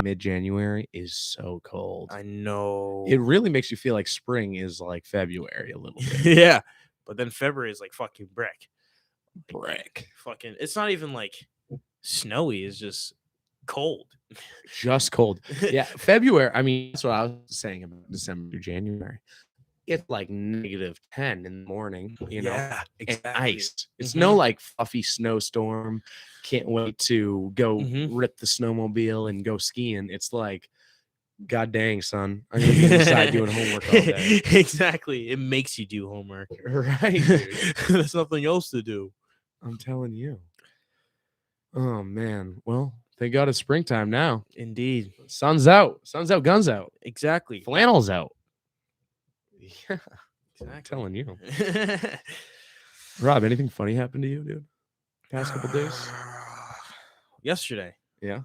mid-January is so cold. I know. It really makes you feel like spring is like February a little bit. Yeah, but then February is like fucking brick. Brick. Fucking, it's not even like snowy. It's just cold. Just cold. Yeah, February. I mean, that's what I was saying about December to January. It's like -10 in the morning, Yeah, and exactly. ice. It's no like fluffy snowstorm. Can't wait to go rip the snowmobile and go skiing. It's like, God dang, son, I'm gonna be inside doing homework all day. Exactly. It makes you do homework. Right, dude. There's nothing else to do. I'm telling you. Oh man. Well, thank God it's springtime now. Indeed. Sun's out. Sun's out, guns out. Exactly. Flannel's out. Yeah. Exactly. I'm telling you. Rob, anything funny happened to you, dude? Past couple days? Yesterday. Yeah.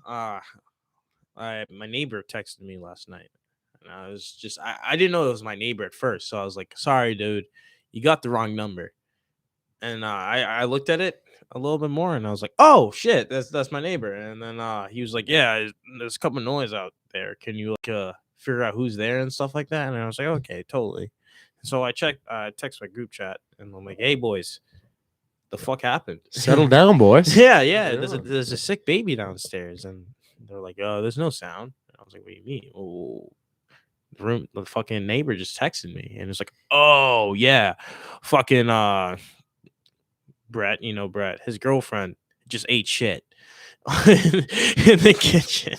My neighbor texted me last night. And I was just I didn't know it was my neighbor at first. So I was like, sorry, dude, you got the wrong number. And I looked at it a little bit more and I was like, oh shit, that's my neighbor. And then he was like, yeah, there's a couple of noise out there. Can you like figure out who's there and stuff like that? And I was like, okay, totally. So I text my group chat and I'm like, hey boys, the fuck happened? Settle down, boys. Yeah. There's a sick baby downstairs, and they're like, oh, there's no sound. And I was like, what do you mean? Oh, the fucking neighbor just texted me, and it's like, oh yeah, fucking Brett, Brett, his girlfriend just ate shit in the kitchen.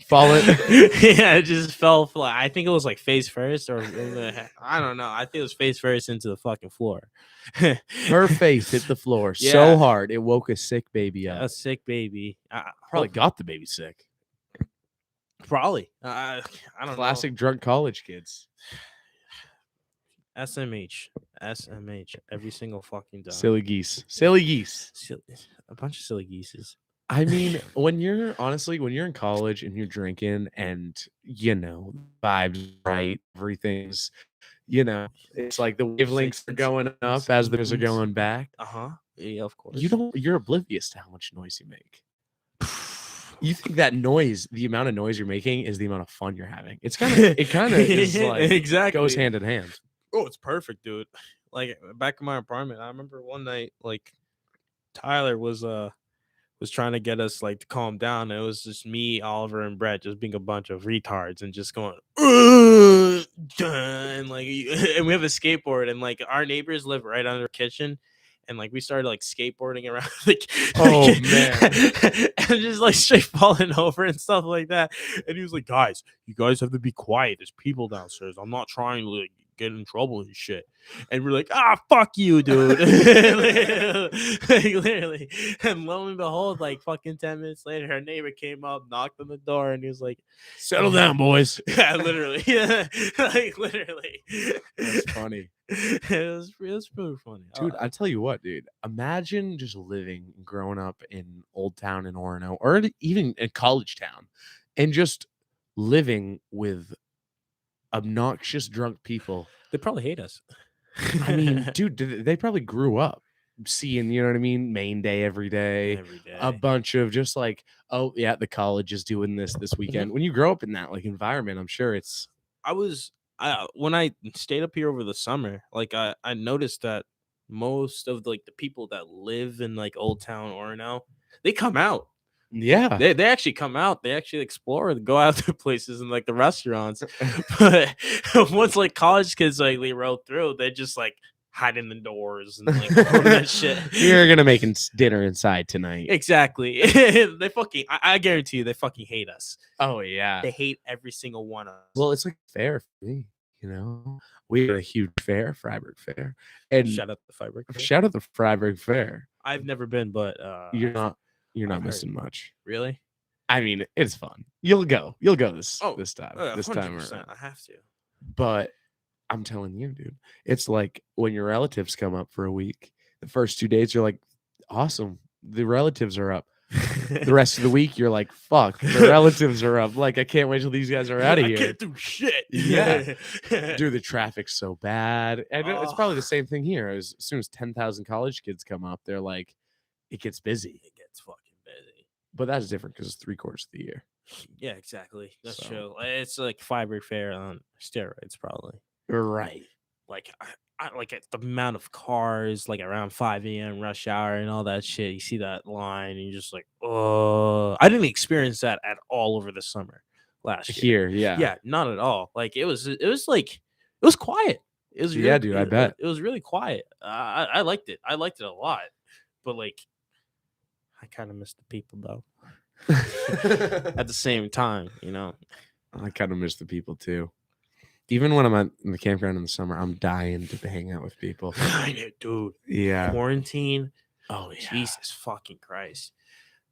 Fallen. Yeah, it just fell flat. I think it was like face first, or I don't know. I think it was face first into the fucking floor. Her face hit the floor so hard it woke a sick baby up. A sick baby. Probably got the baby sick. Probably. I don't know. Classic drunk college kids. SMH. Every single fucking time. Silly geese. A bunch of silly geeses. I mean, when you're in college and you're drinking and, vibes right, everything's, it's like the wavelengths are going up as those are going back. Yeah, of course. You're oblivious to how much noise you make. You think that noise, the amount of noise you're making, is the amount of fun you're having. It kind of is like exactly goes hand in hand. Oh, it's perfect, dude. Like back in my apartment, I remember one night, like Tyler was trying to get us like to calm down, and it was just me, Oliver, and Brett just being a bunch of retards and just going and like, and we have a skateboard, and like our neighbors live right under the kitchen. And like we started like skateboarding around, like, oh man, and just like straight falling over and stuff like that. And he was like, "Guys, you guys have to be quiet. There's people downstairs. I'm not trying to like get in trouble and shit." And we're like, fuck you, dude. Like, literally. And lo and behold, like fucking 10 minutes later, our neighbor came up, knocked on the door, and he was like, "Settle down, boys." Yeah, literally. Yeah. Like literally. That's funny. It was really funny, dude. I tell you what, dude. Imagine just growing up in Old Town in Orono, or even in College Town, and just living with obnoxious drunk people. They probably hate us. I mean, dude, they probably grew up seeing, you know what I mean, main day every day. A bunch of just like, oh yeah, the college is doing this weekend. When you grow up in that like environment, I'm sure it's. When I stayed up here over the summer, like I noticed that most of like the people that live in like Old Town Orono, they come out. Yeah, they actually come out. They actually explore, go out to places and like the restaurants. But once like college kids like they roll through, they just like hide in the doors and like all that shit. You're gonna make dinner inside tonight. Exactly. They fucking. I guarantee you, they fucking hate us. Oh yeah, they hate every single one of us. Well, it's like fair for me. We had a huge fair, Freiburg Fair, and shout out the Freiburg Fair. Shout out the Freiburg Fair. I've never been, but you're not missing much. Really? I mean, it's fun. You'll go this time. This 100%, time around. I have to. But I'm telling you, dude, it's like when your relatives come up for a week. The first 2 days, you're like, awesome. The relatives are up. The rest of the week, you're like, fuck, the relatives are up. Like, I can't wait till these guys are out of here. I can't do shit. Yeah. Dude, the traffic's so bad. And it's probably the same thing here. As soon as 10,000 college kids come up, they're like, it gets busy. It gets fucking busy. But that's different because it's 3/4 of the year. Yeah, exactly. That's So true. It's like fiber fair on steroids, probably. right. Like I like the amount of cars like around 5 a.m. rush hour and all that shit. You see that line and you're just like, oh, I didn't experience that at all over the summer last year. Here, yeah. Yeah, not at all. Like it was like it was quiet. It was Yeah, really dude, I bet. it was really quiet. I liked it. I liked it a lot. But like I kind of miss the people though. At the same time, I kind of miss the people too. Even when I'm at in the campground in the summer, I'm dying to hang out with people. I know, dude. Yeah. Quarantine. Oh yeah. Jesus fucking Christ.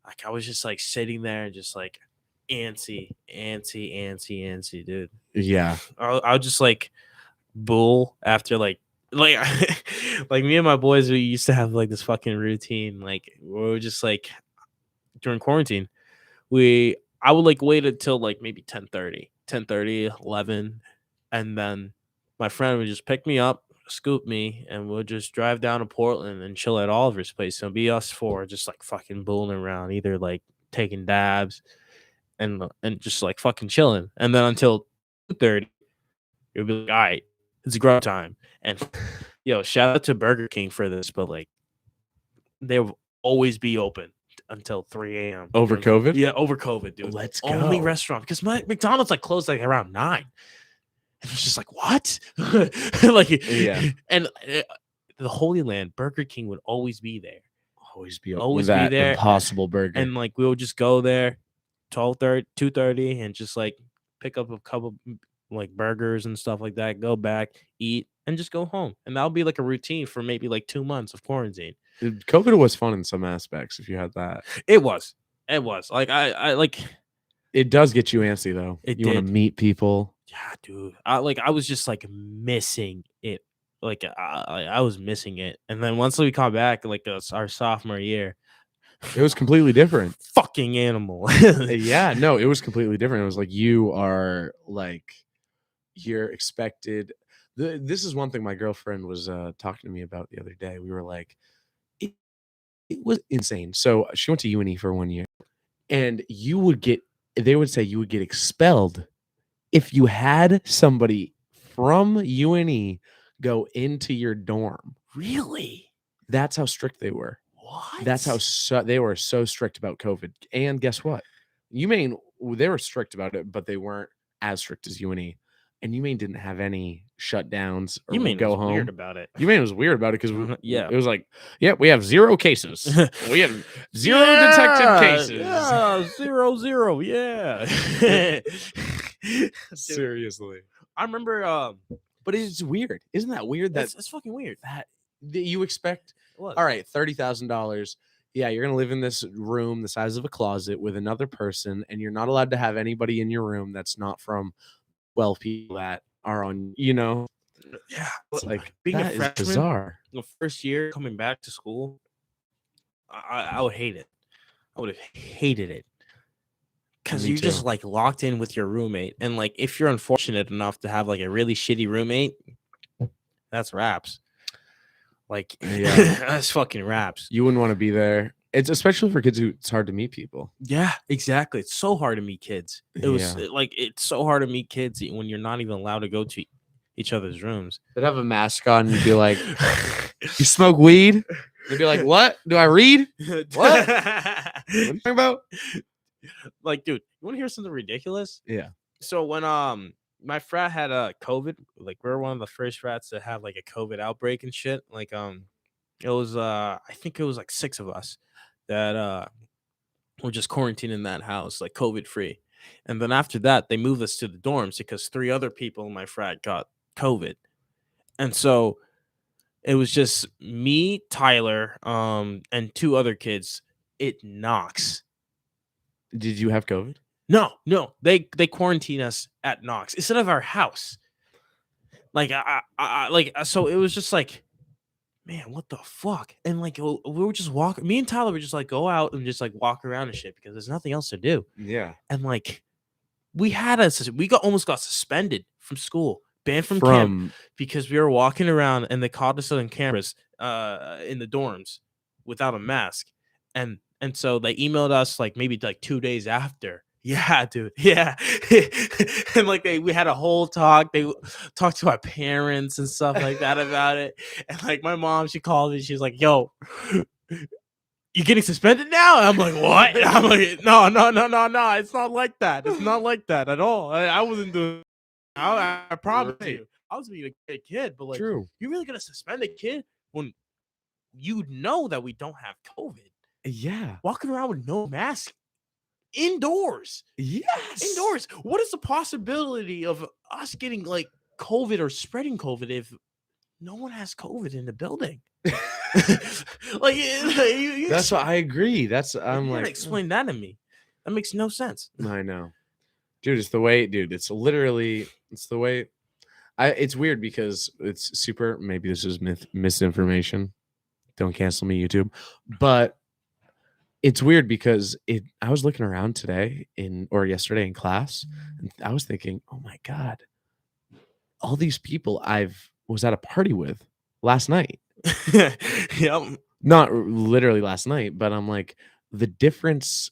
Like I was just like sitting there and just like antsy, dude. Yeah. I'll just like bull after like like me and my boys, we used to have like this fucking routine. Like we were just like during quarantine, I would like wait until like maybe 10:30, 11, and then my friend would just pick me up, scoop me, and we'll just drive down to Portland and chill at Oliver's place. So it'll be us four just like fucking bulling around, either like taking dabs and just like fucking chilling. And then until 2:30, it would be like, all right, it's grub time. And yo, shout out to Burger King for this, but like they will always be open until 3 a.m. Over COVID? Yeah, over COVID, dude. Let's Only go. restaurant because my McDonald's like closed like around 9. And it's just like, what? Like, Yeah. And the Holy Land, Burger King would always be there. Always be Always with be that there. Impossible Burger. And like we would just go there 12:30, 2:30 and just like pick up a couple like burgers and stuff like that, go back, eat, and just go home. And that'll be like a routine for maybe like 2 months of quarantine. COVID was fun in some aspects if you had that. It was. Like I like it does get you antsy though. You want to meet people. Yeah, dude. I was just like missing it. Like I was missing it. And then once we got back, like our sophomore year, it was completely different. Fucking animal. Yeah, no, it was completely different. It was like you are like you're expected. This is one thing my girlfriend was talking to me about the other day. We were like, it was insane. So she went to UNE for 1 year, and they would say you would get expelled if you had somebody from UNE go into your dorm. Really? That's how strict they were. What? That's how they were so strict about COVID. And guess what? UMaine, they were strict about it, but they weren't as strict as UNE. And UMaine didn't have any shutdowns or UMaine go was home. Weird about it. UMaine was weird about it because yeah, it was like, yeah, we have 0 cases. We have 0 detected cases. Yeah, 0. Yeah. Seriously. I remember but it's weird. Isn't that weird? It's fucking weird. That you expect. All right, $30,000. Yeah, you're gonna live in this room the size of a closet with another person, and you're not allowed to have anybody in your room that's not from 12 people that are on. Yeah, it's like being that a freshman, is bizarre. The first year coming back to school, I would hate it. I would have hated it. Because you just like locked in with your roommate, and like if you're unfortunate enough to have like a really shitty roommate, that's raps. Like, yeah, that's fucking raps. You wouldn't want to be there. It's especially for kids who it's hard to meet people. Yeah, exactly. It's so hard to meet kids. It's so hard to meet kids when you're not even allowed to go to each other's rooms. They'd have a mask on and you'd be like, you smoke weed? They'd be like, what? Do I read? What? What are you talking about? Like, dude, you want to hear something ridiculous? Yeah. So when my frat had COVID, like we were one of the first frats to have like a COVID outbreak and shit. Like it was I think it was like 6 of us that were just quarantined in that house, like COVID free. And then after that, they moved us to the dorms because 3 other people in my frat got COVID. And so it was just me, Tyler, and 2 other kids at Knox. Did you have COVID? No. They quarantined us at Knox instead of our house. Like so it was just like, man, what the fuck? And like we were just walking. Me and Tyler would just like go out and just like walk around and shit because there's nothing else to do. Yeah. And like we almost got suspended from school, banned from camp because we were walking around and they caught us on cameras in the dorms without a mask. And so they emailed us like maybe like 2 days after Yeah, dude. Yeah. And like we had a whole talk. They talked to our parents and stuff like that about it. And like my mom, she called me. She's like, "Yo, you getting suspended now?" And I'm like, "What?" I'm like, "No, no, no, no, no. It's not like that. It's not like that at all. I wasn't doing. I promise Right. you, I was being a kid. But like, True. you're really gonna suspend a kid when you know that we don't have COVID, Yeah. walking around with no mask indoors?" Yes. Indoors. What is the possibility of us getting like COVID or spreading COVID if no one has COVID in the building? Like That's what I agree. That's I'm you gotta like, explain that to me. That makes no sense. I know. Dude, it's the way, dude. It's literally it's the way it's weird because it's super maybe this is misinformation. Don't cancel me, YouTube. But it's weird because I was looking around today or yesterday in class, and I was thinking, oh my God, all these people was at a party with last night. Yep. Not literally last night, but I'm like, the difference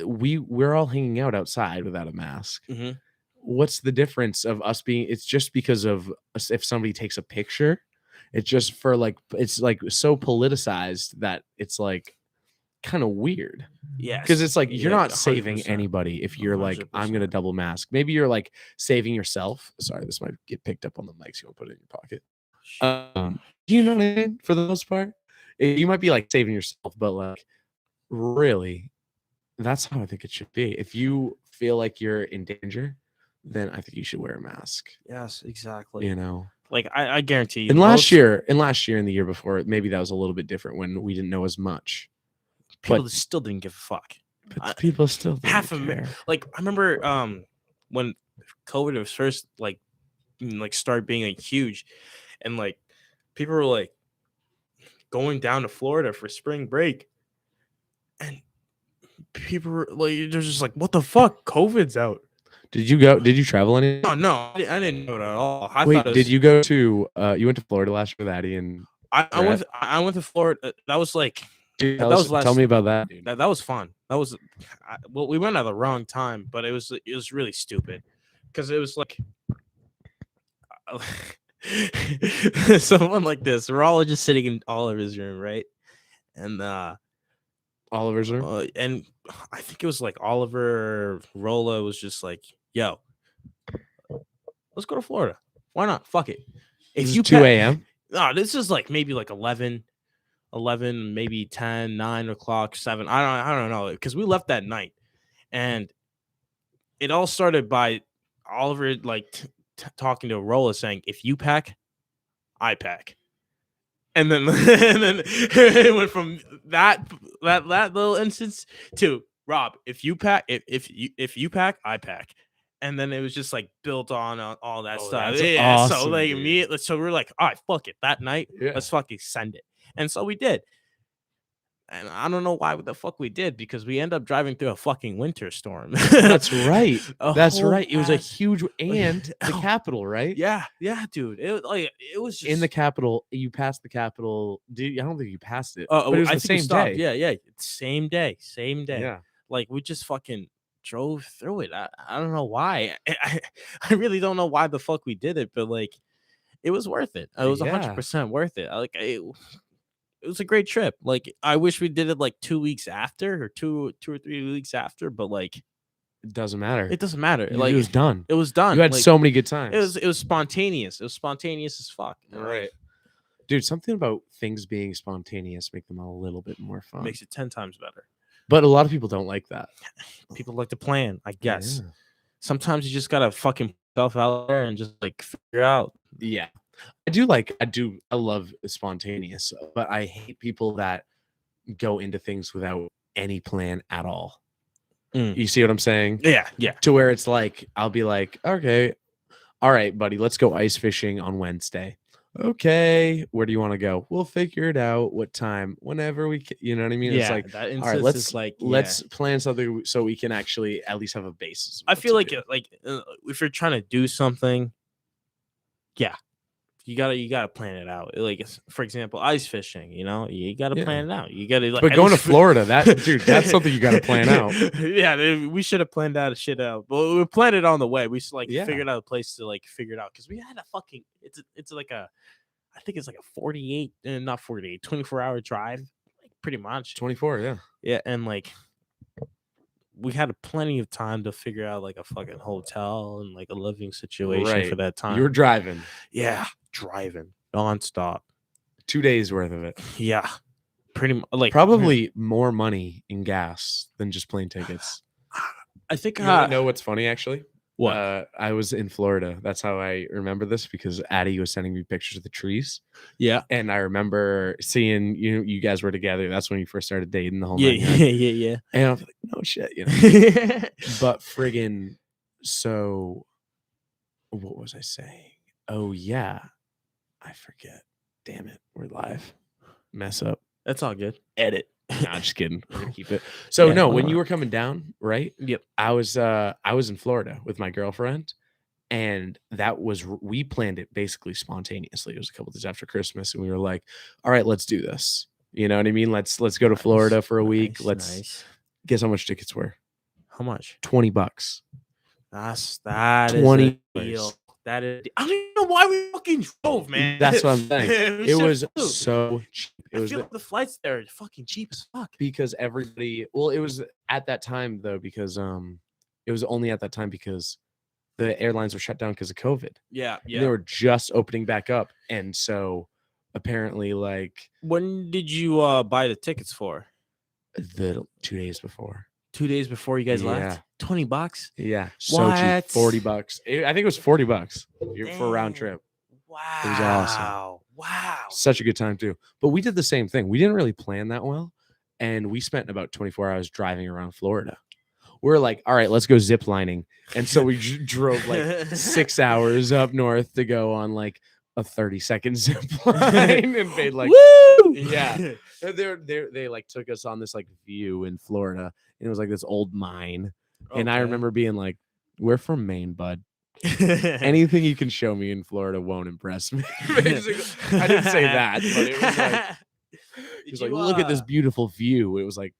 we're all hanging out outside without a mask. Hmm. What's the difference of us being it's just because of if somebody takes a picture, it's just for like it's like so politicized that it's like kind of weird. Yes. Because it's like you're Yeah, not saving 100%. anybody if you're like, I'm gonna 100%. double mask. Maybe you're like saving yourself. Sorry, this might get picked up on the mics. You want to put it in your pocket. Do you know what I mean? For the most part, you might be like saving yourself, but like really, that's how I think it should be. If you feel like you're in danger, then I think you should wear a mask. Yes, exactly. You know, Like I guarantee you. and last year, and the year before, maybe that was a little bit different when we didn't know as much. People But still didn't give a fuck. But people still didn't Half care. like I remember when COVID was first like started being like huge, and like people were like going down to Florida for spring break, and people were like, they're just like, "What the fuck? COVID's out." Did you go? Did you travel any? Oh no, I didn't know it at all. I Wait, thought it was, did you go to? You went to Florida last year with Addie and I went to Florida. That was like dude, that was last. tell me about that, dude. That was fun. That was well, we went at the wrong time, but it was really stupid because it was like someone like this. We're all just sitting in Oliver's room, right? And Oliver's room. And I think it was like Oliver Rolla was just like, "Yo, let's go to Florida. Why not? Fuck it." If you 2 a.m. No, this is like maybe like 11, maybe 10, 9 o'clock, 7. I don't know, because we left that night, and it all started by Oliver like talking to Rolla saying, "If you pack, I pack." And then it went from that little instance to Rob, if you pack, if you pack, I pack. And then it was just like built on all that stuff. That's Yeah. So awesome, like dude. immediately, so we're like, all right, fuck it. That night, Yeah. let's fucking send it. And so we did. And I don't know why the fuck we did, because we end up driving through a fucking winter storm. That's right. That's whole right. It was a ass- huge and the capital, right? Yeah, dude. It was just In the capital. You passed the capital. Dude, I don't think you passed it. Oh, but it was I the think we same stopped. day. Yeah. Same day. Yeah. Like we just fucking drove through it. I don't know why. I really don't know why the fuck we did it, but like it was worth it. It was 100% worth it. It was a great trip. Like I wish we did it like 2 weeks after, or 2 or 3 weeks after, but like It doesn't matter. it doesn't matter. Like it was done. It was done. You had like, so many good times. it was spontaneous. It was spontaneous as fuck. Right. Dude, something about things being spontaneous make them a little bit more fun. Makes it 10 times better. But a lot of people don't like that. People like to plan, I guess. Yeah. Sometimes you just gotta fucking stuff out there and just like figure out. Yeah. I love spontaneous, but I hate people that go into things without any plan at all. You see what I'm saying? Yeah. To where it's like, I'll be like, okay, all right, buddy, let's go ice fishing on Wednesday. Okay, where do you want to go? We'll figure it out. What time? Whenever we can, you know what I mean? Yeah, It's like, that all right, let's yeah. plan something so we can actually at least have a basis. I feel like if you're trying to do something, yeah, you gotta plan it out. Like for example, ice fishing. You gotta Yeah. plan it out. You gotta like But at going to least Florida, that's something you got to plan out. Yeah, we should have planned that shit out. But we planned it on the way. We just like Yeah. figured out a place to like figure it out because we had a fucking it's like a I think it's like a 48 not 48 24-hour drive, like pretty much. 24, yeah. Yeah, and like we had plenty of time to figure out like a fucking hotel and like a living situation for Right. that time. You were driving Yeah, driving nonstop. 2 days worth of it. Yeah, pretty much. Like Probably more money in gas than just plane tickets. I think You wanna know what's funny, actually? what? I was in Florida. That's how I remember this because Addie was sending me pictures of the trees. Yeah, And I remember seeing you guys were together. That's when you first started dating the whole yeah, nine yards. yeah. And I was like, no shit, But friggin' so what was I saying? Oh yeah. I forget. Damn it. We're live. Mess up. That's all good. Edit. Nah, just kidding. We're gonna keep it. So Yeah, no, why when not? you were coming down, right? Yep. I was in Florida with my girlfriend, and we planned it basically spontaneously. It was a couple days after Christmas, and we were like, all right, let's do this. You know what I mean? Let's go to Florida for a week. Nice. Guess how much tickets were? How much? $20. That is $20. a deal. That is. I don't even know why we fucking drove, man. That's what I'm saying. We It should've was flew. so cheap. It I was feel like the flights there are fucking cheap as fuck. because everybody. Well, it was at that time though because it was only at that time because the airlines were shut down because of COVID. Yeah, And they were just opening back up, and so apparently, like When did you buy the tickets for? the 2 days before. 2 days before you guys Yeah. left? $20? Yeah, so cheap. What? $40. I think it was $40 for a round trip. Wow. was awesome. Wow. Such a good time too. But we did the same thing. We didn't really plan that well, and we spent about 24 hours driving around Florida. We're like, all right, let's go zip lining, and so we drove like 6 hours up north to go on like a 30-second zip line and paid like Woo! yeah. They like took us on this like view in Florida, and it was like this old mine. And I Okay. remember being like, we're from Maine, bud. Anything you can show me in Florida won't impress me. Basically, I didn't say that, but it was like, he was like, look at this beautiful view. It was like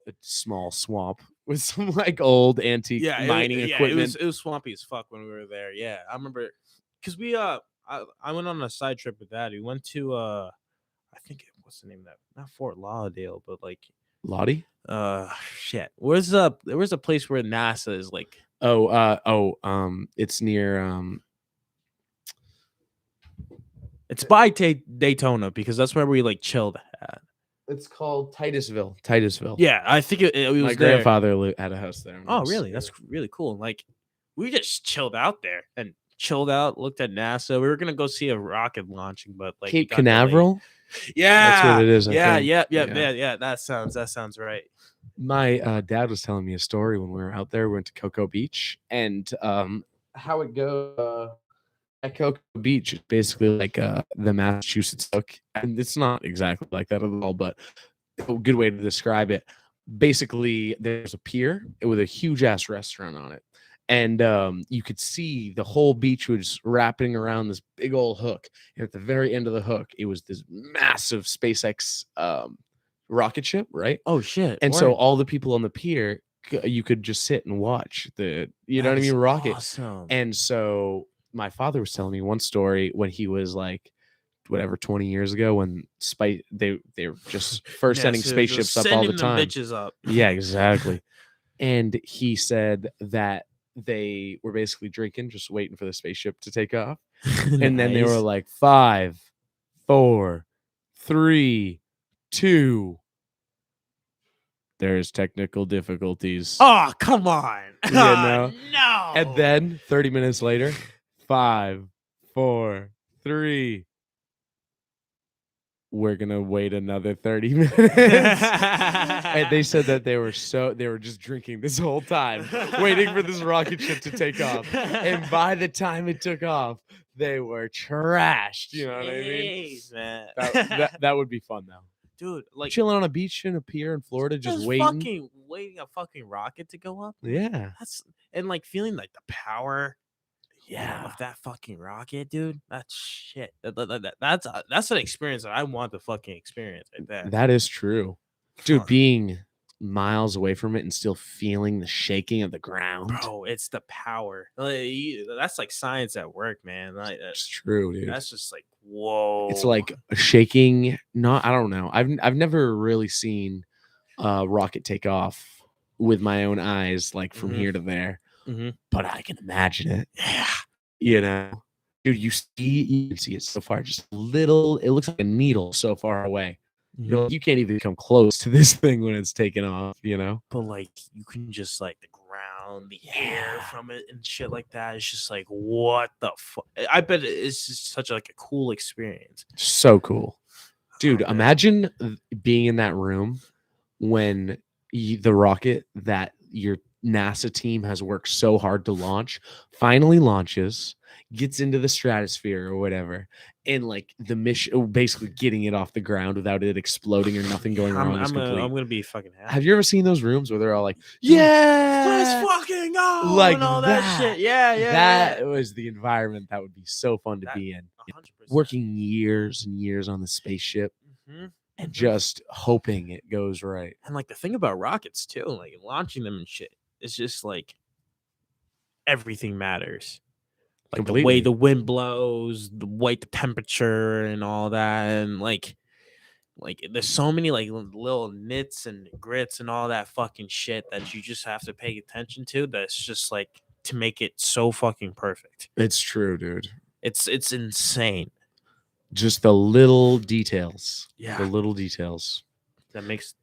a small swamp with some like old antique mining equipment. It was swampy as fuck when we were there. Yeah, I remember because we I went on a side trip with that. We went to I think what's the name of that? Not Fort Lauderdale, but like Lottie? shit. There was a place where NASA is like It's near it's by Daytona because that's where we like chilled at. it's called Titusville. Yeah, I think it was My there. grandfather had a house there. Oh, really? That's really cool. Like, we just chilled out there and chilled out, looked at NASA. We were gonna go see a rocket launching, but like Cape got delayed. Canaveral. Yeah, That's what it is, I Yeah, think. yeah. Yeah. That sounds right. My dad was telling me a story when we were out there. We went to Cocoa Beach, and how it goes at Cocoa Beach is basically like the Massachusetts hook, and it's not exactly like that at all, but a good way to describe it. Basically, there's a pier with a huge ass restaurant on it, and you could see the whole beach was wrapping around this big old hook. And at the very end of the hook, it was this massive SpaceX rocket ship, right? Oh shit! And so all the people on the pier, you could just sit and watch the, you know what I mean, rocket. Awesome. And so my father was telling me one story when he was like, whatever, 20 years ago, when they were just first sending spaceships up all the time. Bitches up. Yeah, exactly. And he said that they were basically drinking, just waiting for the spaceship to take off. And then they were like 5, 4, 3, 2. There's technical difficulties. Oh, come on. Yeah, no. And then 30 minutes later, 5, 4, 3. We're gonna wait another 30 minutes. And they said that they were just drinking this whole time, waiting for this rocket ship to take off. And by the time it took off, they were trashed. You know what I mean? Jeez, man. That would be fun though. Dude, like Chilling on a beach in a pier in Florida, just waiting. Waiting a fucking rocket to go up. Yeah. And like feeling like the power. Yeah. of that fucking rocket, dude. That's shit. That's an experience that I want to fucking experience right there. That is true. Dude, Fuck. being miles away from it and still feeling the shaking of the ground. Bro, it's the power. That's like science at work, man. It's true, dude. That's just like, whoa. It's like shaking. Not, I don't know. I've never really seen a rocket take off with my own eyes, like from here to there. But I can imagine it. Yeah. You know, dude, you can see it so far, just little. It looks like a needle so far away. You can't even come close to this thing when it's taking off. You know, But like you can just like the ground, the air Yeah. from it and shit like that. It's just like what the fuck. I bet it's just such like a cool experience. so cool, dude. Oh, man. Imagine being in that room when the rocket that your NASA team has worked so hard to launch finally launches, gets into the stratosphere or whatever, and like the mission, basically getting it off the ground without it exploding or nothing going wrong is complete. I'm gonna be fucking happy. Have you ever seen those rooms where they're all like, "Yeah, let's fucking go," like and all that shit? Yeah, yeah. That was the environment that would be so fun to be in. 100%. Working years and years on the spaceship and just hoping it goes right. And like the thing about rockets too, like launching them and shit, it's just like everything matters. Like the way Completely. the wind blows, the temperature and all that, and like there's so many like little nits and grits and all that fucking shit that you just have to pay attention to. That's just like to make it so fucking perfect. It's true, dude. It's insane. Just the little details. Yeah. The little details. That makes,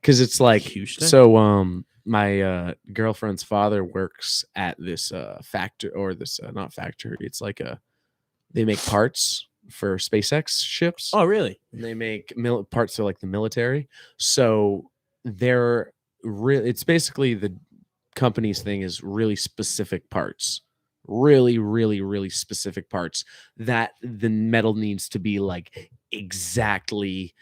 because it's like huge thing. so my girlfriend's father works at this factory, or this not factory, it's like they make parts for SpaceX ships. Oh, really? And they make parts for like the military. So they're it's basically the company's thing is really specific parts, really, really, really specific parts that the metal needs to be like exactly,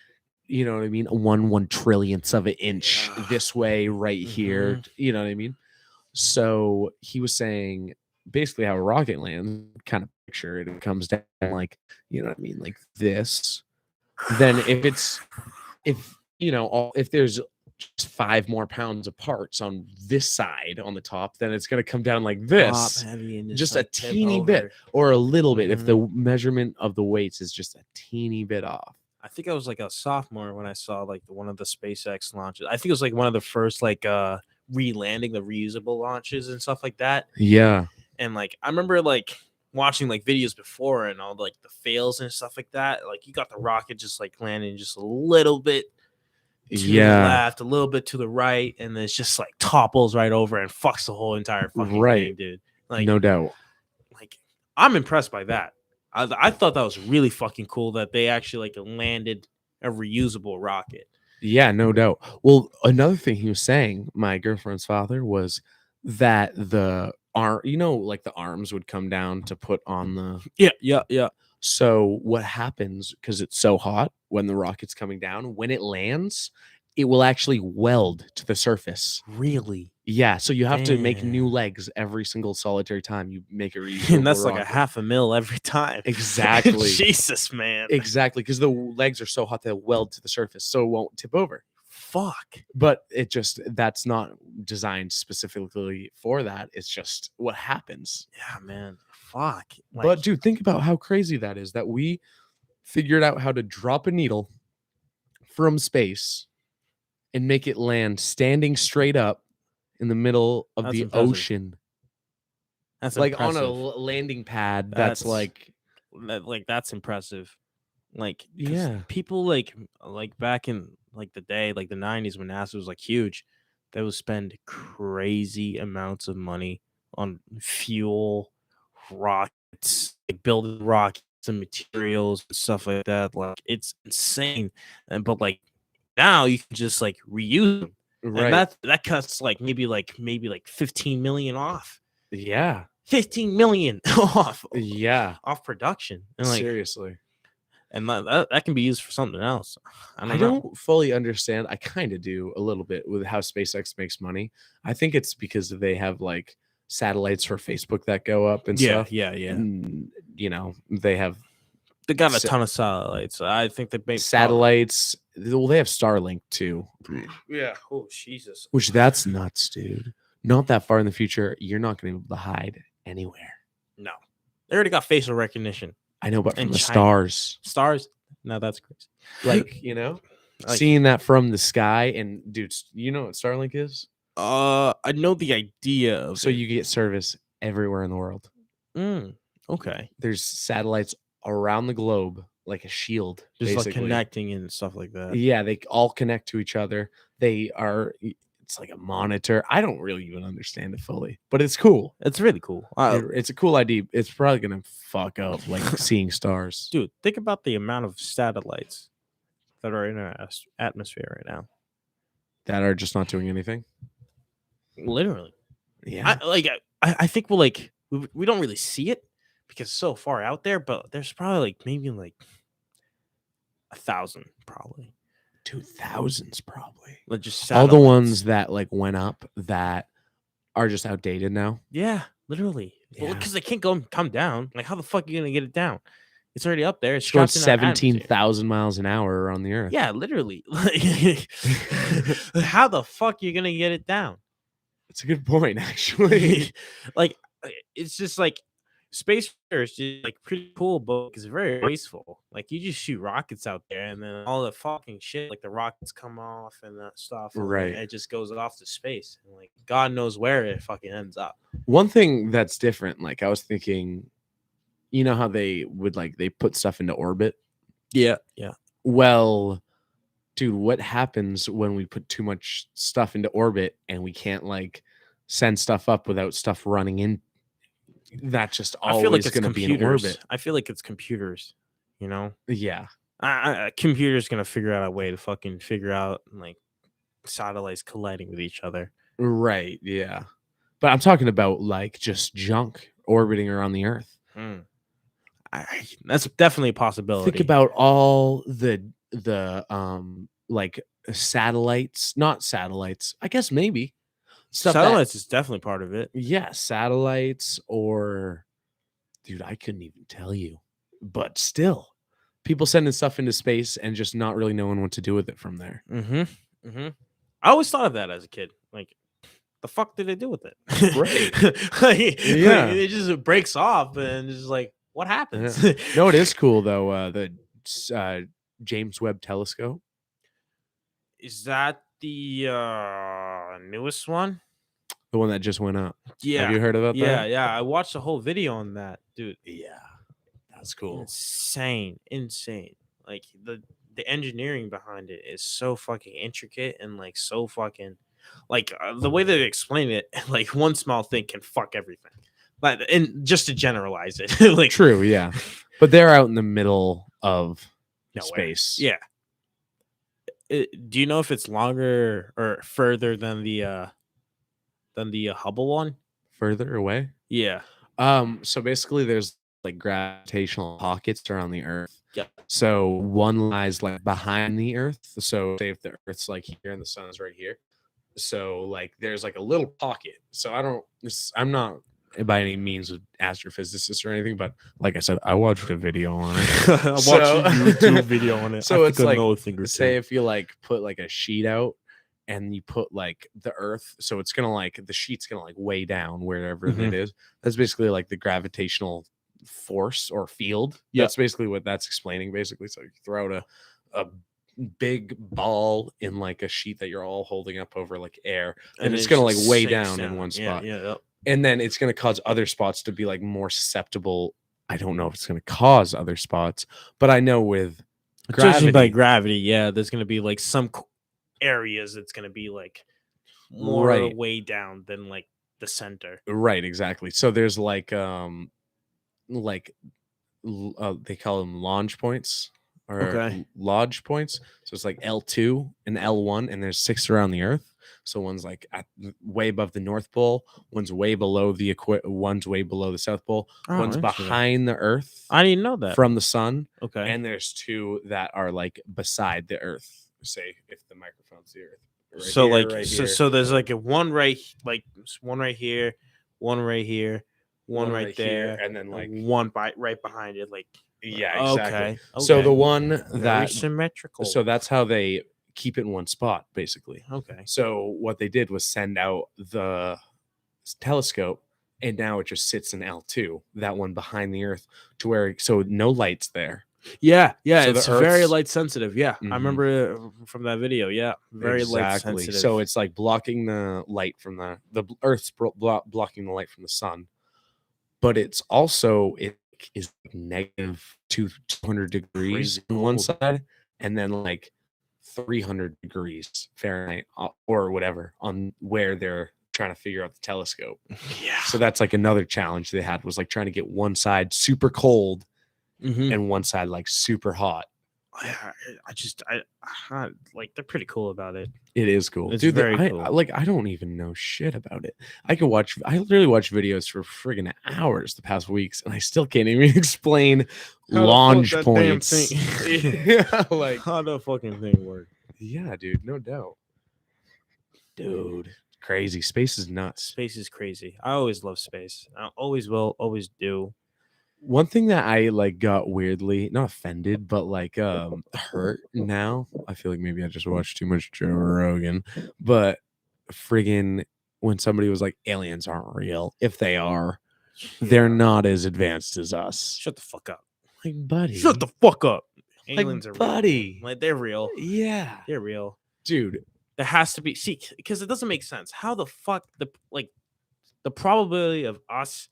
you know what I mean, 1/1 trillionth of an inch this way right here. You know what I mean? So he was saying basically how a rocket lands, kind of picture it, it comes down like, you know what I mean, like this. Then if you know, if there's just 5 more pounds of parts on this side on the top, then it's going to come down like this, Heavy and just like a teeny bit or a little bit if the measurement of the weights is just a teeny bit off. I think I was like a sophomore when I saw like one of the SpaceX launches. I think it was like one of the first like re-landing, the reusable launches and stuff like that. Yeah. And like I remember like watching like videos before and all like the fails and stuff like that. Like you got the rocket just like landing just a little bit to the left, a little bit to the right, and then it's just like topples right over and fucks the whole entire fucking thing, dude. Like no doubt. Like I'm impressed by that. I thought that was really fucking cool that they actually like landed a reusable rocket. Yeah, no doubt. Well, another thing he was saying, my girlfriend's father, was that the arm, you know, like the arms would come down to put on the Yeah. So what happens, because it's so hot when the rocket's coming down, when it lands, it will actually weld to the surface. Really? Yeah. So you have to make new legs every single solitary time you make a reusable and that's rocket. like a $500,000 every time. Exactly. Jesus, man. Exactly. Because the legs are so hot they'll weld to the surface, so it won't tip over. Fuck. But that's not designed specifically for that. It's just what happens. Yeah, man. Fuck. Like, but dude, think about how crazy that is, that we figured out how to drop a needle from space and make it land standing straight up in the middle of the ocean. That's like impressive. On a landing pad. That's that's impressive. Like, yeah, people like back in like the day, like the 90s when NASA was like huge, they would spend crazy amounts of money on fuel, rockets, like building rockets and materials and stuff like that. Like it's insane. But like now you can just like reuse them. Right. And that cuts like maybe 15 million off. Yeah. 15 million off. Yeah. Off production. And like, seriously. And that can be used for something else. I don't fully understand. I kind of do a little bit with how SpaceX makes money. I think it's because they have like satellites for Facebook that go up and Yeah, stuff. yeah, yeah. And, they have They got a sa- ton of satellites. I think they may probably. satellites. Well, they have Starlink too, Yeah. Oh Jesus. which that's nuts, dude. Not that far in the future, you're not going to be able to hide anywhere. No, they already got facial recognition. I know, but In from the China. stars, Stars. No, that's crazy. like Like, seeing that from the sky, and dude, you know what Starlink is? I know the idea of So it. you get service everywhere in the world. Okay. There's satellites around the globe, like a shield, Just like basically. connecting and stuff like that. Yeah, they all connect to each other. It's like a monitor. I don't really even understand it fully, but it's cool. It's really cool. It's a cool idea. It's probably gonna fuck up like seeing stars. Dude, think about the amount of satellites that are in our atmosphere right now. That are just not doing anything. Literally. Yeah. I think we don't really see it because it's so far out there, but there's probably maybe 1,000 probably. 2000s probably. Like just All the satellites. ones that went up that are just outdated now. Yeah, literally. Yeah. Because they can't come down. Like, how the fuck are you gonna get it down? It's already up there. It's going trapped in our atmosphere. 17,000 miles an hour around the earth. Yeah, literally. How the fuck are you gonna get it down? It's a good point, actually. It's just space is just pretty cool, but it's very wasteful. You just shoot rockets out there, and then all the fucking shit, the rockets come off and that stuff, and Right. it just goes off to space, and God knows where it fucking ends up. One thing that's different, I was thinking, you know how they would they put stuff into orbit? Yeah. Well, dude, what happens when we put too much stuff into orbit and we can't send stuff up without stuff running in? That's just I feel always it's going to be in computers. orbit. I feel like it's computers, Yeah. Computers gonna figure out a way to fucking figure out satellites colliding with each other. Right. Yeah. But I'm talking about just junk orbiting around the earth. That's definitely a possibility. Think about all the satellites, not satellites. I guess maybe satellites is definitely part of it. Yeah, satellites or, dude, I couldn't even tell you. But still, people sending stuff into space and just not really knowing what to do with it from there. I always thought of that as a kid. The fuck did they do with it? Right. Yeah. It just breaks off and it's just what happens? Yeah. No, it is cool though. The James Webb Telescope. Is that the newest one? The one that just went up. Yeah. Have you heard about that? Yeah. I watched a whole video on that, dude. Yeah. That's cool. Insane. The engineering behind it is so fucking intricate and so fucking the way they explain it, one small thing can fuck everything. And just to generalize it, true, yeah. But they're out in the middle of space. Yeah. Do you know if it's longer or further than the Hubble one? Further away? Yeah. So basically there's gravitational pockets around the earth. Yeah. So one lies behind the earth. So say if the earth's here and the sun is right here. So there's a little pocket. So I'm not by any means an astrophysicist or anything, but like I said, I watched a video on it. I watched a YouTube video on it. So it's say if you put a sheet out and you put the earth, so it's gonna the sheet's gonna way down wherever it is. That's basically the gravitational force or field. Yeah. That's basically what that's explaining. Basically, so you throw out a big ball in a sheet that you're all holding up over air, and it's gonna weigh down in one spot. Yeah. And then it's gonna cause other spots to be more susceptible. I don't know if it's gonna cause other spots, but I know with judging by gravity, yeah, there's gonna be some areas that's gonna be more way down than the center. Right, exactly. So there's they call them launch points or lodge points. So it's L2 and L1, and there's 6 around the earth. So one's way above the North Pole, one's way below one's way below the South Pole, one's behind the earth. I didn't know that. From the sun. Okay. And there's 2 that are beside the earth. Say if the microphone's the earth. So so there's one right one right here, one right here, one right here, there, and then like one right behind it. Like, yeah, exactly. okay, So the okay, one very that symmetrical. so that's how they keep it in one spot, basically. Okay, So what they did was send out the telescope, and now it just sits in L2, that one behind the Earth, to where so no lights there. yeah, So the it's very Earth's light sensitive. Yeah, I Mhm. remember it from that video. Yeah, very light Exactly. sensitive. So it's like blocking the light from the Earth's blocking the light from the sun, but it's also it is like negative 200 degrees Crazy on one cold. side, and then like 300 degrees Fahrenheit or whatever on where they're trying to figure out the telescope. Yeah. So that's like another challenge they had, was like trying to get one side super cold Mm-hmm. and one side like super hot. I like they're pretty cool about it. It is cool, It's dude. very I cool. like. I don't even know shit about it. I literally watch videos for friggin' hours the past weeks, and I still can't even explain launch points. Yeah, like how the fucking thing work. Yeah, dude, no doubt. Dude, crazy. Space is nuts. Space is crazy. I always love space. I always will, always do. One thing that I like got weirdly not offended, but like hurt now. I feel like maybe I just watched too much Joe Rogan, but friggin' when somebody was like, aliens aren't real. If they are, they're not as advanced as us. Shut the fuck up. Like, buddy. Shut the fuck up. Like, Aliens are buddy. real. Like, they're real. Yeah. They're real. Dude. There has to be because it doesn't make sense. How the fuck the probability of us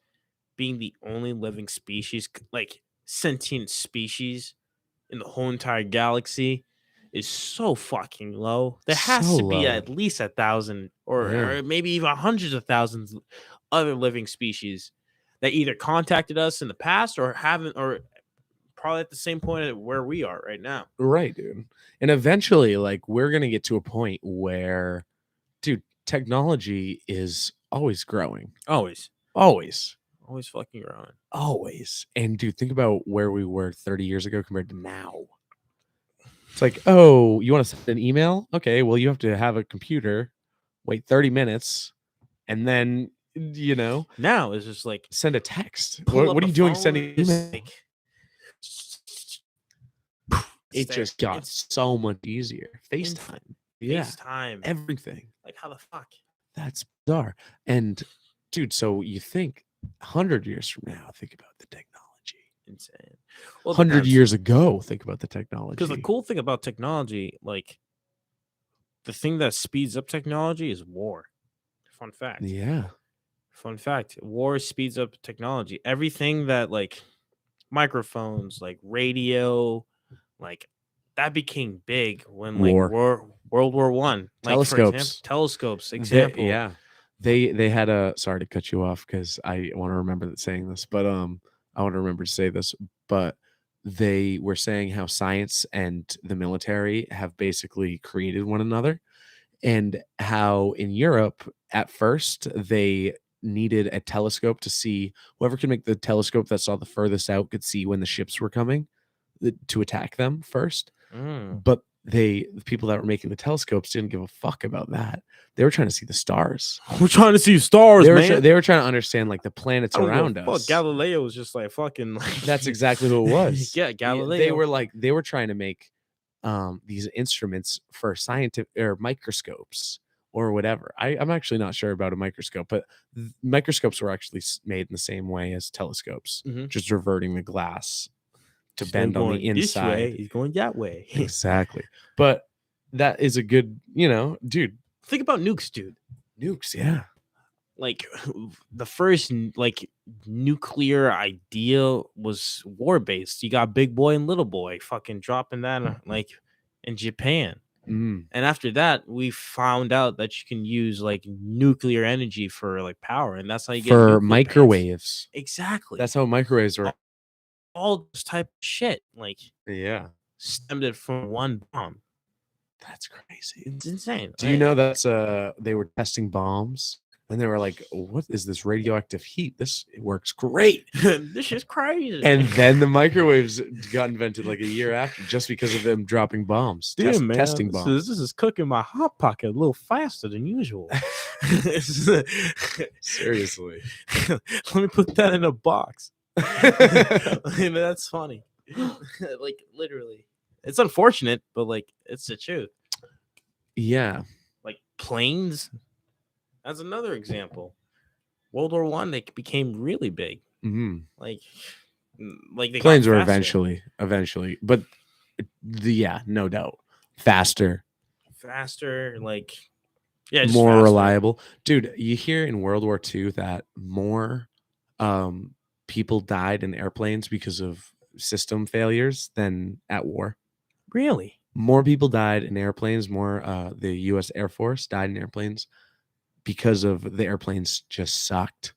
being the only living species, like sentient species in the whole entire galaxy, is so fucking low. There has So to be low. at least 1,000 or maybe even hundreds of thousands other living species that either contacted us in the past or haven't, or probably at the same point at where we are right now. Right, dude. And eventually, like, we're gonna get to a point where, dude, technology is always growing. Always fucking growing. Always. And dude, think about where we were 30 years ago compared to now. It's like, oh, you want to send an email? Okay, well, you have to have a computer, wait 30 minutes, and then, Now it's just like send a text. pull What up are you a doing phone, sending just email? like It there. just got It's so much easier. FaceTime. Yeah. FaceTime. Everything. Like, how the fuck? That's bizarre. And dude, so you think 100 years from now, think about the technology. Insane. Well, 100 years ago, think about the technology. Because the cool thing about technology, like the thing that speeds up technology is war. Fun fact. Yeah. Fun fact. War speeds up technology. Everything that like microphones, like radio, like that became big when like World War One. Like, telescopes. for example, telescopes. Example. Yeah. They had a, sorry to cut you off because I want to remember saying this, but I want to remember to say this, but they were saying how science and the military have basically created one another, and how in Europe at first they needed a telescope to see, whoever could make the telescope that saw the furthest out could see when the ships were coming to attack them first. But the people that were making the telescopes didn't give a fuck about that. They were trying to see the stars. We're trying to see stars, man. They were trying to understand like the planets around us. Galileo was just like fucking. That's exactly who it was. Yeah, Galileo. They were trying to make these instruments for scientific or microscopes or whatever. I'm actually not sure about a microscope, but microscopes were actually made in the same way as telescopes, just reverting the glass to bend on the inside. This way, he's going that way. Exactly. But that is a good, dude. Think about nukes, dude. Nukes, yeah. Like the first like nuclear idea was war based. You got Big Boy and Little Boy fucking dropping that like in Japan. And after that, we found out that you can use like nuclear energy for like power, and that's how you get for microwaves. Exactly. That's how microwaves are. All this type of shit, like stemmed it from one bomb. That's crazy. It's insane. Do you know that's they were testing bombs and they were like, what is this radioactive heat? It works great. This is crazy. And then the microwaves got invented like a year after, just because of them dropping bombs. Damn, man. Testing bombs. This is cooking my hot pocket a little faster than usual. Seriously. Let me put that in a box. I mean, that's funny. Like literally, it's unfortunate, but like it's the truth. Yeah. Like planes, that's another example. World War One, they became really big. Hmm. Like, like they got Planes were faster. eventually, but yeah, no doubt, faster, Faster, like yeah, just more faster. reliable. Dude, you hear in World War II that more um, people died in airplanes because of system failures than at war. Really? More people died in airplanes. More the U.S. Air Force died in airplanes because of the airplanes just sucked.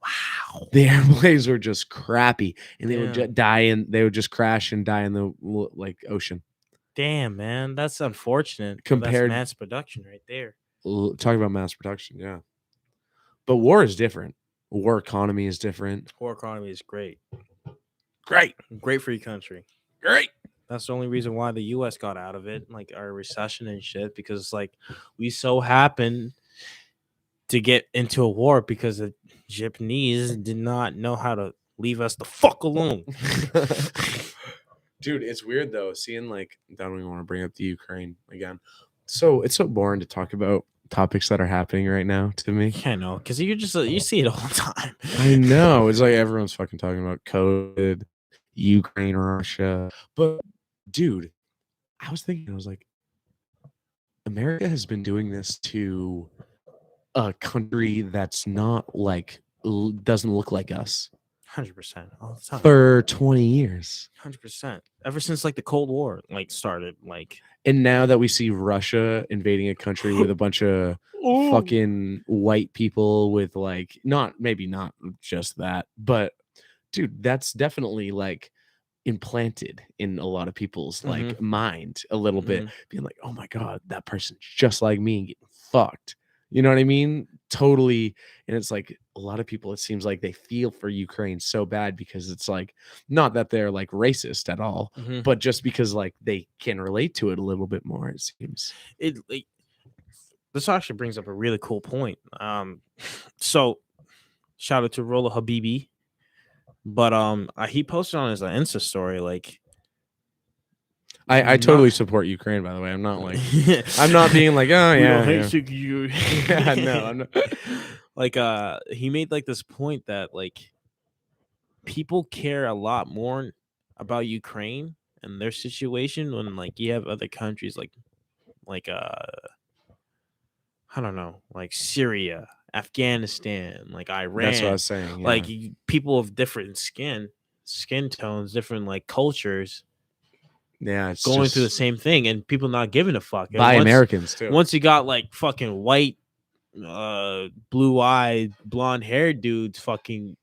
Wow. The airplanes were just crappy, and they would Damn. just die in. They would just crash and die in the like ocean. Damn, man, that's unfortunate. But that's Compared, mass production right there. talking about mass production, yeah. But war is different. War economy is different. War economy is great. Great, Great for your country. great. That's the only reason why the U.S. got out of it, like our recession and shit, because like we so happened to get into a war because the Japanese did not know how to leave us the fuck alone. Dude, it's weird though, seeing like I don't even want to bring up the Ukraine again. So it's so boring to talk about topics that are happening right now to me. I know, because you just you see it all the time. I know. It's like everyone's fucking talking about COVID, Ukraine, Russia. But dude, I was thinking, I was like, America has been doing this to a country that's not like doesn't look like us 100% all the time. for 20 years. 100%. Ever since like the Cold War like started, like And now that we see Russia invading a country with a bunch of fucking white people with like not maybe not just that, but dude, that's definitely like implanted in a lot of people's like mind a little bit, being like, oh my god, that person's just like me and getting fucked. You know what I mean? Totally. And it's like a lot of people, it seems like they feel for Ukraine so bad because it's like not that they're like racist at all, but just because like they can relate to it a little bit more, it seems. it like, this actually brings up a really cool point. So shout out to Rolla Habibi, but he posted on his Insta story like I totally support Ukraine, by the way. I'm not like I'm not being like, oh we don't yeah, hate you. yeah. No, I'm not. Like he made like this point that like people care a lot more about Ukraine and their situation when like you have other countries like I don't know, like Syria, Afghanistan, like That's what I Iran, was saying. Yeah. like people of different skin tones, different like cultures Yeah, it's going through the just same thing and people not giving a fuck. And by Americans too. once you got like fucking white blue-eyed blonde-haired dudes fucking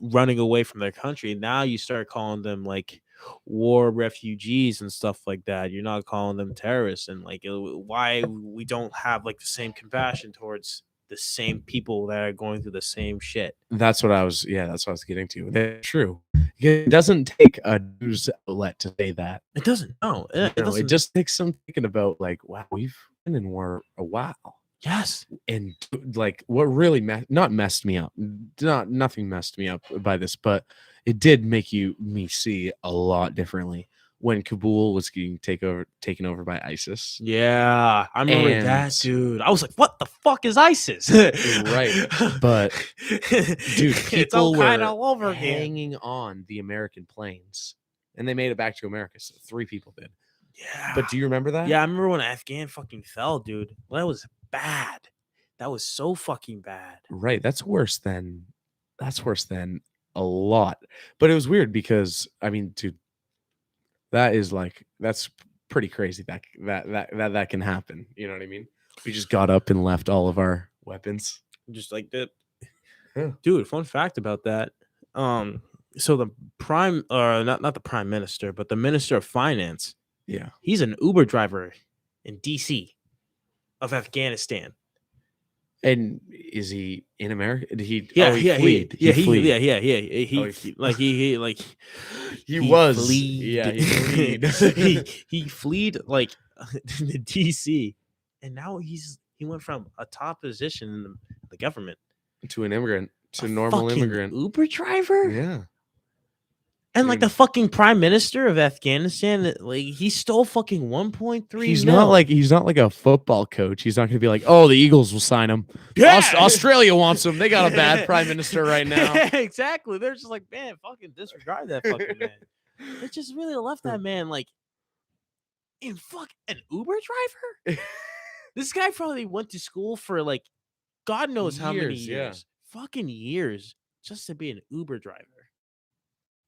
running away from their country, now you start calling them like war refugees and stuff like that. You're not calling them terrorists, and like why we don't have like the same compassion towards the same people that are going through the same shit. That's what I was. Yeah, that's what I was getting to. That's true. It doesn't take a news outlet to say that. It doesn't. No, it No, doesn't. it just takes some thinking about like, wow, we've been in war a while. Yes. And like what really not messed me up, nothing messed me up by this, but it did make me see a lot differently when Kabul was getting taken over by ISIS. Yeah, I remember And that, dude. I was like, "What the fuck is ISIS?" right, but dude, it's all people kind were of all over again. hanging on the American planes, and they made it back to America. So 3 people did. Yeah, But do you remember that? yeah, I remember when Afghan fucking fell, dude. Well, that was bad. That was so fucking bad. Right. That's worse than a lot. But it was weird because I mean, dude, that's pretty crazy that can happen. You know what I mean? We just got up and left all of our weapons. Just like that. Yeah. Dude, fun fact about that. So the prime not the prime minister, but the minister of finance, Yeah. he's an Uber driver in DC of Afghanistan. And is he in America? Did he? Yeah, he fled. He was. Fleed. Yeah, he fled. he fled like the DC, and now He went from a top position in the government To an immigrant, to a normal fucking immigrant. Uber driver. Yeah. And like Dude. the fucking prime minister of Afghanistan, like he stole fucking 1.3 He's mil. not like a football coach. He's not going to be like, oh, the Eagles will sign him. Yeah. Australia wants him. They got a bad prime minister right now. Exactly. They're just like, man, fucking disregard that fucking man. They just really left that man like in an Uber driver. This guy probably went to school for like God knows how many Years, years, fucking years, just to be an Uber driver.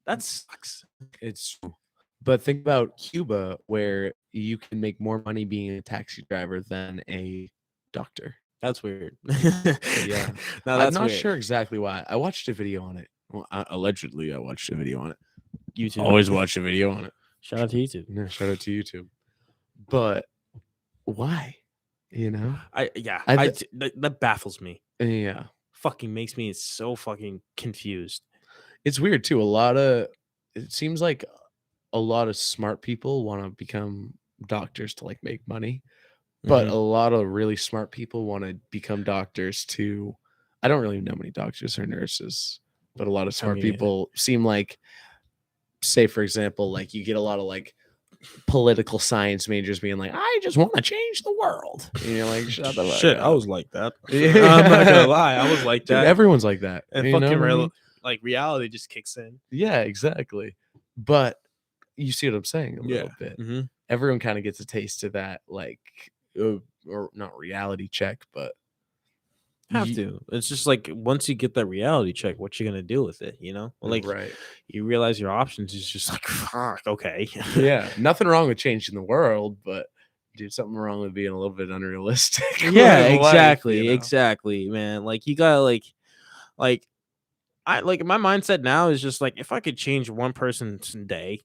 That sucks. It's true. But think about Cuba, where you can make more money being a taxi driver than a doctor. That's weird. Yeah. No, I'm that's not weird. sure exactly why. I watched a video on it. Well, allegedly, I watched a video on it. YouTube. Always watch a video on it. Shout out to YouTube. Yeah, shout out to YouTube. But why? You know? That baffles me. Yeah. Fucking makes me so fucking confused. It's weird too. It seems like a lot of smart people want to become doctors to like make money, but a lot of really smart people want to become doctors to. I don't really know many doctors or nurses, but a lot of smart people seem like, say for example, like you get a lot of like political science majors being like, I just want to change the world. And you're like, shut the fuck Shit, up. I was like that. I'm not gonna lie, I was like that. Dude, everyone's like that. And you know fucking what I mean? like reality just kicks in. Yeah, exactly. But you see what I'm saying a little bit. Mm-hmm. Everyone kind of gets a taste of that, like, or not reality check, but have to. It's just like once you get that reality check, what you gonna do with it? You know, like right. You realize your options is just like fuck. Okay. Yeah, nothing wrong with changing the world, but dude, something wrong with being a little bit unrealistic. Yeah, exactly, life, you know? exactly, man. Like you gotta like I like my mindset now is just like if I could change one person's day,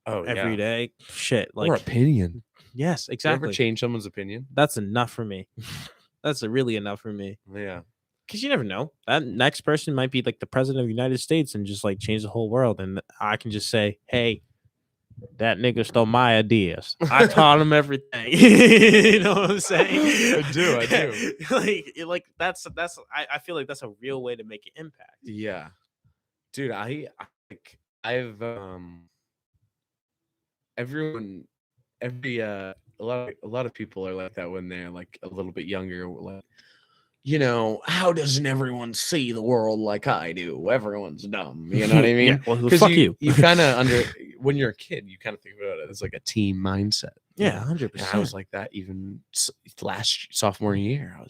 every day, shit, like or opinion. Yes, You exactly. ever change someone's opinion? That's enough for me. That's really enough for me. Yeah. Because you never know. That next person might be like the president of the United States and just like change the whole world. And I can just say, hey, that nigga stole my ideas. I taught him everything. You know what I'm saying? I do. like that's I feel like that's a real way to make an impact. Yeah. Dude, I've everyone a lot of people are like that when they're like a little bit younger, like, you know, how doesn't everyone see the world like I do? Everyone's dumb. You know what I mean? Yeah, well, fuck you. You kind of when you're a kid, you kind of think about it as like a team mindset. Yeah, 100%. And I was like that even last sophomore year. I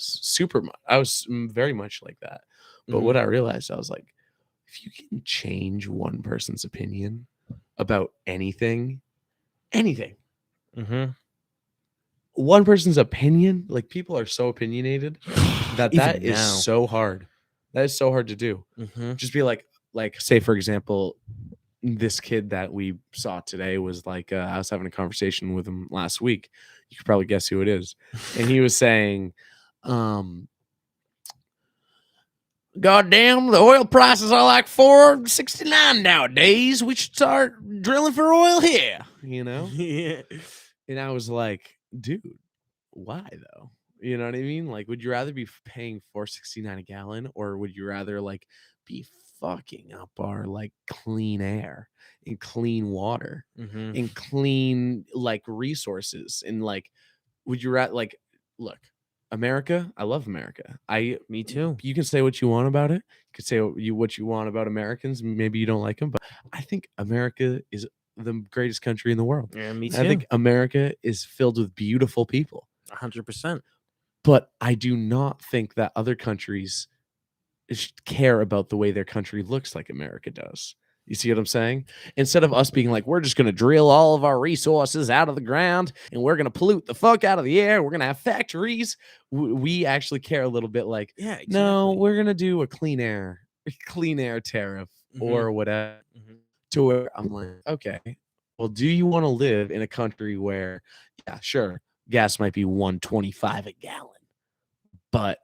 was very much like that. But what I realized, I was like, if you can change one person's opinion about anything, one person's opinion, like people are so opinionated that is so hard. That is so hard to do. Just be like say for example, this kid that we saw today was like, I was having a conversation with him last week. You could probably guess who it is. And he was saying, goddamn, the oil prices are like $4.69 nowadays. We should start drilling for oil here, you know? Yeah. And I was like, dude, why though? You know what I mean? Like, would you rather be paying $4.69 a gallon, or would you rather like be fucking up our like clean air and clean water and clean like resources? And like, would you rather like, look, America, I love America. Me too. You can say what you want about it. You can say what you want about Americans. Maybe you don't like them, but I think America is the greatest country in the world. Yeah, me too. I think America is filled with beautiful people. 100%. But I do not think that other countries care about the way their country looks like America does. You see what I'm saying? Instead of us being like, we're just going to drill all of our resources out of the ground and we're going to pollute the fuck out of the air. We're going to have factories. We actually care a little bit like, yeah, exactly. No, we're going to do a clean air tariff or whatever. To where I'm like, okay, well, do you want to live in a country where, yeah, sure, gas might be $1.25 a gallon, but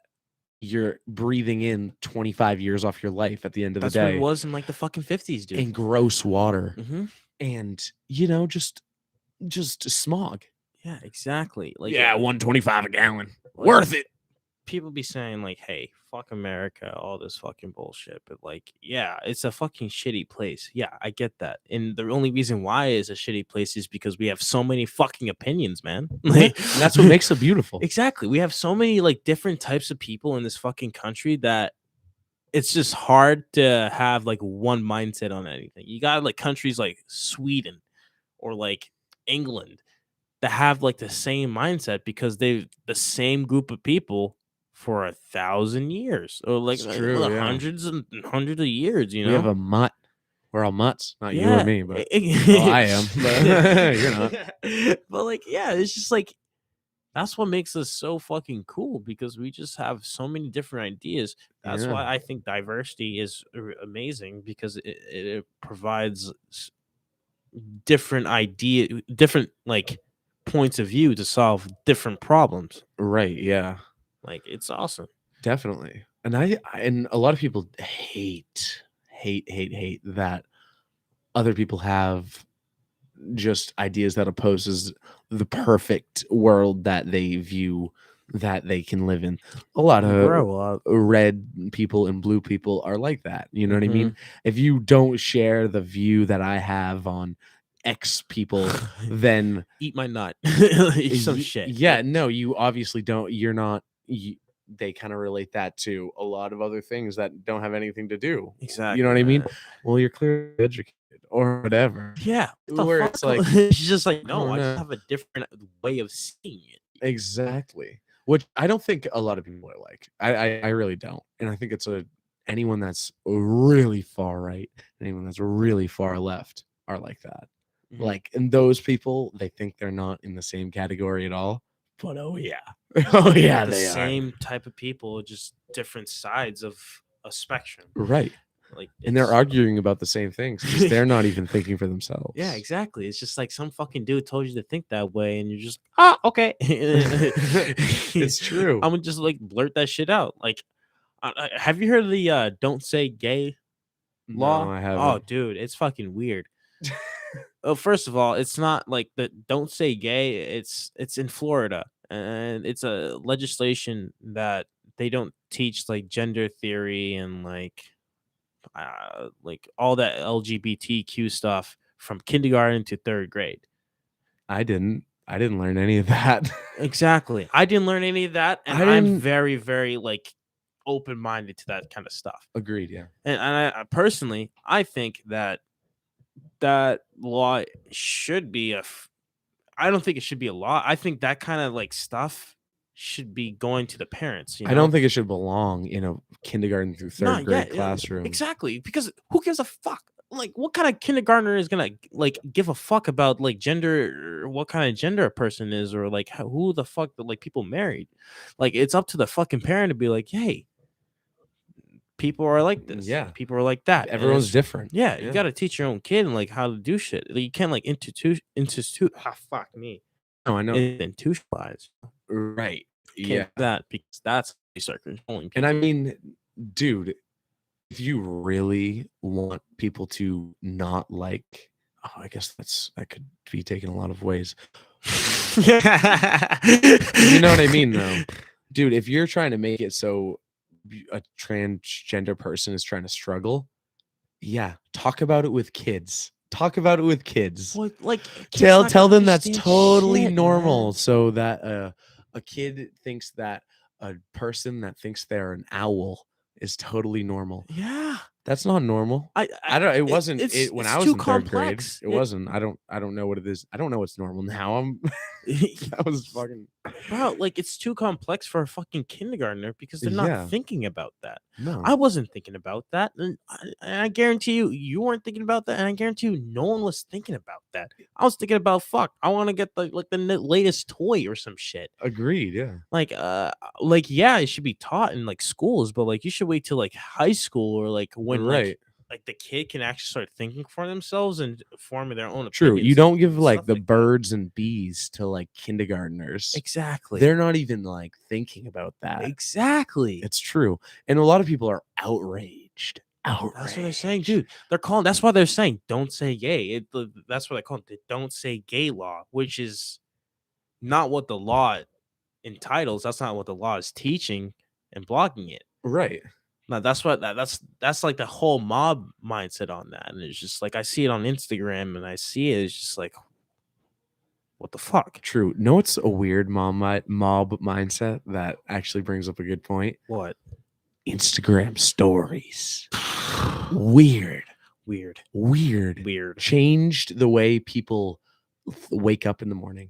you're breathing in 25 years off your life at the end of the day. That's what it was in like the fucking 50s, dude. And gross water. And, you know, just smog. Yeah, exactly. Like, yeah, $1.25 a gallon. Worth it. people be saying like, "Hey, fuck America," all this fucking bullshit. But like, yeah, it's a fucking shitty place. Yeah, I get that. And the only reason why it's a shitty place is because we have so many fucking opinions, man. Like, And that's what makes it beautiful. exactly. We have so many like different types of people in this fucking country that it's just hard to have like one mindset on anything. You got like countries like Sweden or like England that have like the same mindset because they've the same group of people for 1,000 years or like It's true, yeah. hundreds and hundreds of years, you We have know? a mutt. We're all mutts. Not you or Yeah. me, but well, I am, but you're not. But like, yeah, it's just like that's what makes us so fucking cool because we just have so many different ideas. That's Yeah. why I think diversity is amazing because it provides different different like points of view to solve different problems. Right, yeah. Like it's awesome. Definitely. And and a lot of people hate that other people have just ideas that opposes the perfect world that they view that they can live in. A lot of Bro, red people and blue people are like that. You know what I mhm. mean? If you don't share the view that I have on X people, then Eat my nut. Some shit. yeah, no, you obviously don't. You're not. They kind of relate that to a lot of other things that don't have anything to do. You know Exactly, what I mean? man. Well, you're clearly educated or whatever. Yeah. What the Where fuck? it's like, She's just like, I no, don't I just know. have a different way of seeing it. Exactly. Which I don't think a lot of people are like. I really don't. And I think it's anyone that's really far right, anyone that's really far left are like that. Mhm. Like, and those people, they think they're not in the same category at all. But oh yeah. Oh yeah, The they are. same type of people, just different sides of a spectrum. Right. Like And they're it's arguing about the same things because they're not even thinking for themselves. yeah, exactly. It's just like some fucking dude told you to think that way, and you're just ah okay. It's true. I'm gonna just like blurt that shit out. Like, have you heard of the "Don't Say Gay" No, law? I Oh, haven't. dude, it's fucking weird. Well, first of all, it's not like the "Don't Say Gay." It's in Florida, and it's a legislation that they don't teach like gender theory and like all that LGBTQ stuff from kindergarten to third grade. I didn't. I didn't learn any of that. Exactly. I didn't learn any of that, and I I'm didn't very, very like open minded to that kind of stuff. agreed, yeah. And I personally, I think that that law should be I don't think it should be a law. I think that kind of like stuff should be going to the parents. You I don't know, think it should belong in a kindergarten through third not grade yet. classroom. Exactly, because who gives a fuck? Like, what kind of kindergartner is gonna like give a fuck about like gender, or what kind of gender a person is, or like who the fuck that like people married? Like, it's up to the fucking parent to be like, hey, people are like this, Yeah. people are like that, and Everyone's it's different. yeah, you Yeah. got to teach your own kid like how to do shit. Like, you can't like institute. Ah, fuck me, No, I know. institutionalize. Right. Can't Yeah. do that because that's how you start controlling And I people. mean, dude, if you really want people to not like, oh, I guess that could be taken a lot of ways. You know what I mean, though, dude. If you're trying to make it so a transgender person is trying to struggle, yeah, talk about it with kids. Talk about it with kids. Well, like kids Tell not gonna them that's understand totally shit, normal, man. so that a kid thinks that a person that thinks they're an owl is totally normal. Yeah, That's not normal. I, I don't. It it, wasn't it when it's I was too in third grade. complex. It wasn't. I don't. I don't know what it is. I don't know what's normal now. I'm. That was fucking. Bro, like it's too complex for a fucking kindergartner because they're not Yeah. thinking about that. No. I wasn't thinking about that, and I guarantee you weren't thinking about that, and I guarantee you no one was thinking about that. I was thinking about fuck. I want to get the latest toy or some shit. Agreed. Yeah. Like yeah, it should be taught in like schools, but like you should wait till like high school or like when Right. like the kid can actually start thinking for themselves and forming their own True. You opinions. don't give and like stuff the like that. birds and bees to like kindergartners. Exactly. They're not even like thinking about that. Exactly. It's true. And a lot of people are outraged. Outraged. That's what they're saying, dude. They're calling. That's why they're saying "don't say gay." That's what they call it. The "don't say gay" law, which is not what the law in titles. That's not what the law is teaching and blocking it. Right. Now that's what that's like the whole mob mindset on that, and it's just like I see it on Instagram, and I see it. It's just like, what the fuck? True. No, it's a weird mob mindset that actually brings up a good point. What? Instagram stories. Weird. Weird. Changed the way people wake up in the morning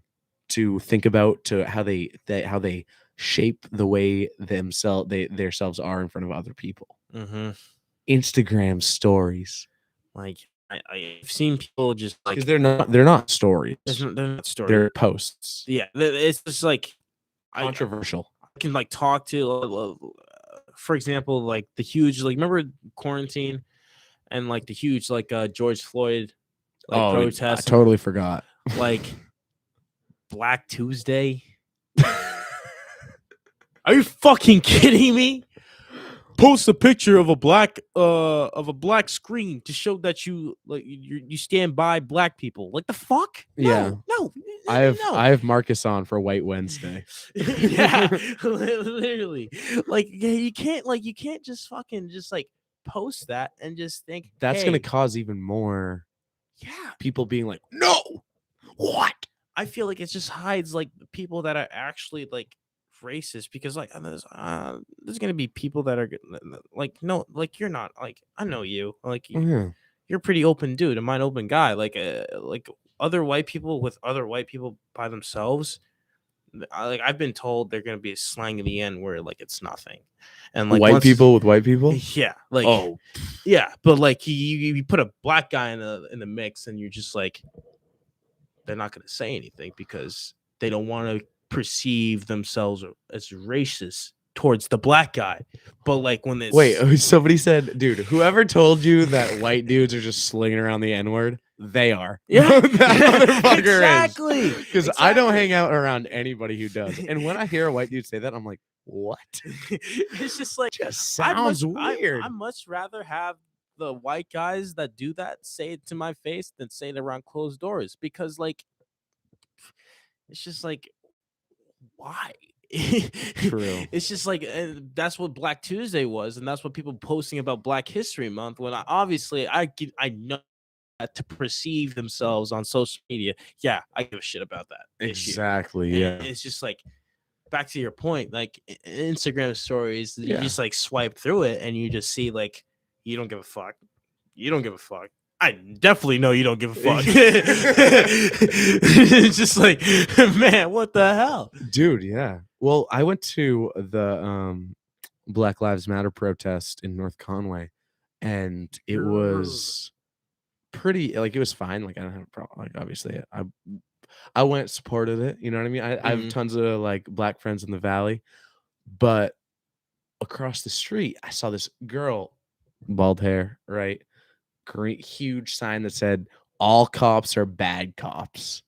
to think about to how they shape the way themselves are in front of other people. Mm-hmm. Instagram stories, Like I've seen people just like because they're not stories. they're not stories. They're posts. Yeah, it's just like Controversial. I can like talk to, for example, like the huge like remember quarantine and like the huge like George Floyd like protest. I totally forgot. Like Black Tuesday. Are you fucking kidding me? Post a picture of a black screen to show that you like you stand by black people. Like the fuck? Yeah. No. I have Marcus on for White Wednesday. Yeah, literally. Like you can't just fucking just like post that and just think That's hey, gonna cause even more yeah. people being like, no, what? I feel like it just hides like people that are actually like racist because like there's gonna be people that are like no like you're not like I know you like Yeah. you're a pretty open dude, a mind open guy like other white people with other white people by themselves. Like I've been told they're gonna be slang in the end where like it's nothing, and like White people with white people. yeah, like Oh, yeah, but like you put a black guy in the mix and you're just like they're not gonna say anything because they don't want to perceive themselves as racist towards the black guy. But like when this wait, somebody said, dude, whoever told you that white dudes are just slinging around the N-word, they are. Yeah, that motherfucker exactly. Because I don't hang out around anybody who does. And when I hear a white dude say that, I'm like, what? It's just like Just sounds weird. I much rather have the white guys that do that say it to my face than say it around closed doors because like it's just like why True. it's just like that's what Black Tuesday was and that's what people posting about Black History Month when I know that to perceive themselves on social media. Yeah, I give a shit about that Exactly. issue. Yeah. And it's just like back to your point, like Instagram stories, you Yeah. just like swipe through it and you just see like you don't give a fuck. You don't give a fuck. I definitely know you don't give a fuck. It's just like, man, what the hell? Dude, yeah. Well, I went to the Black Lives Matter protest in North Conway, and it was pretty like it was fine. Like I don't have a problem. Like obviously I went supported it. You know what I mean? I have tons of like black friends in the valley, but across the street I saw this girl, bald hair, right? Great huge sign that said all cops are bad cops.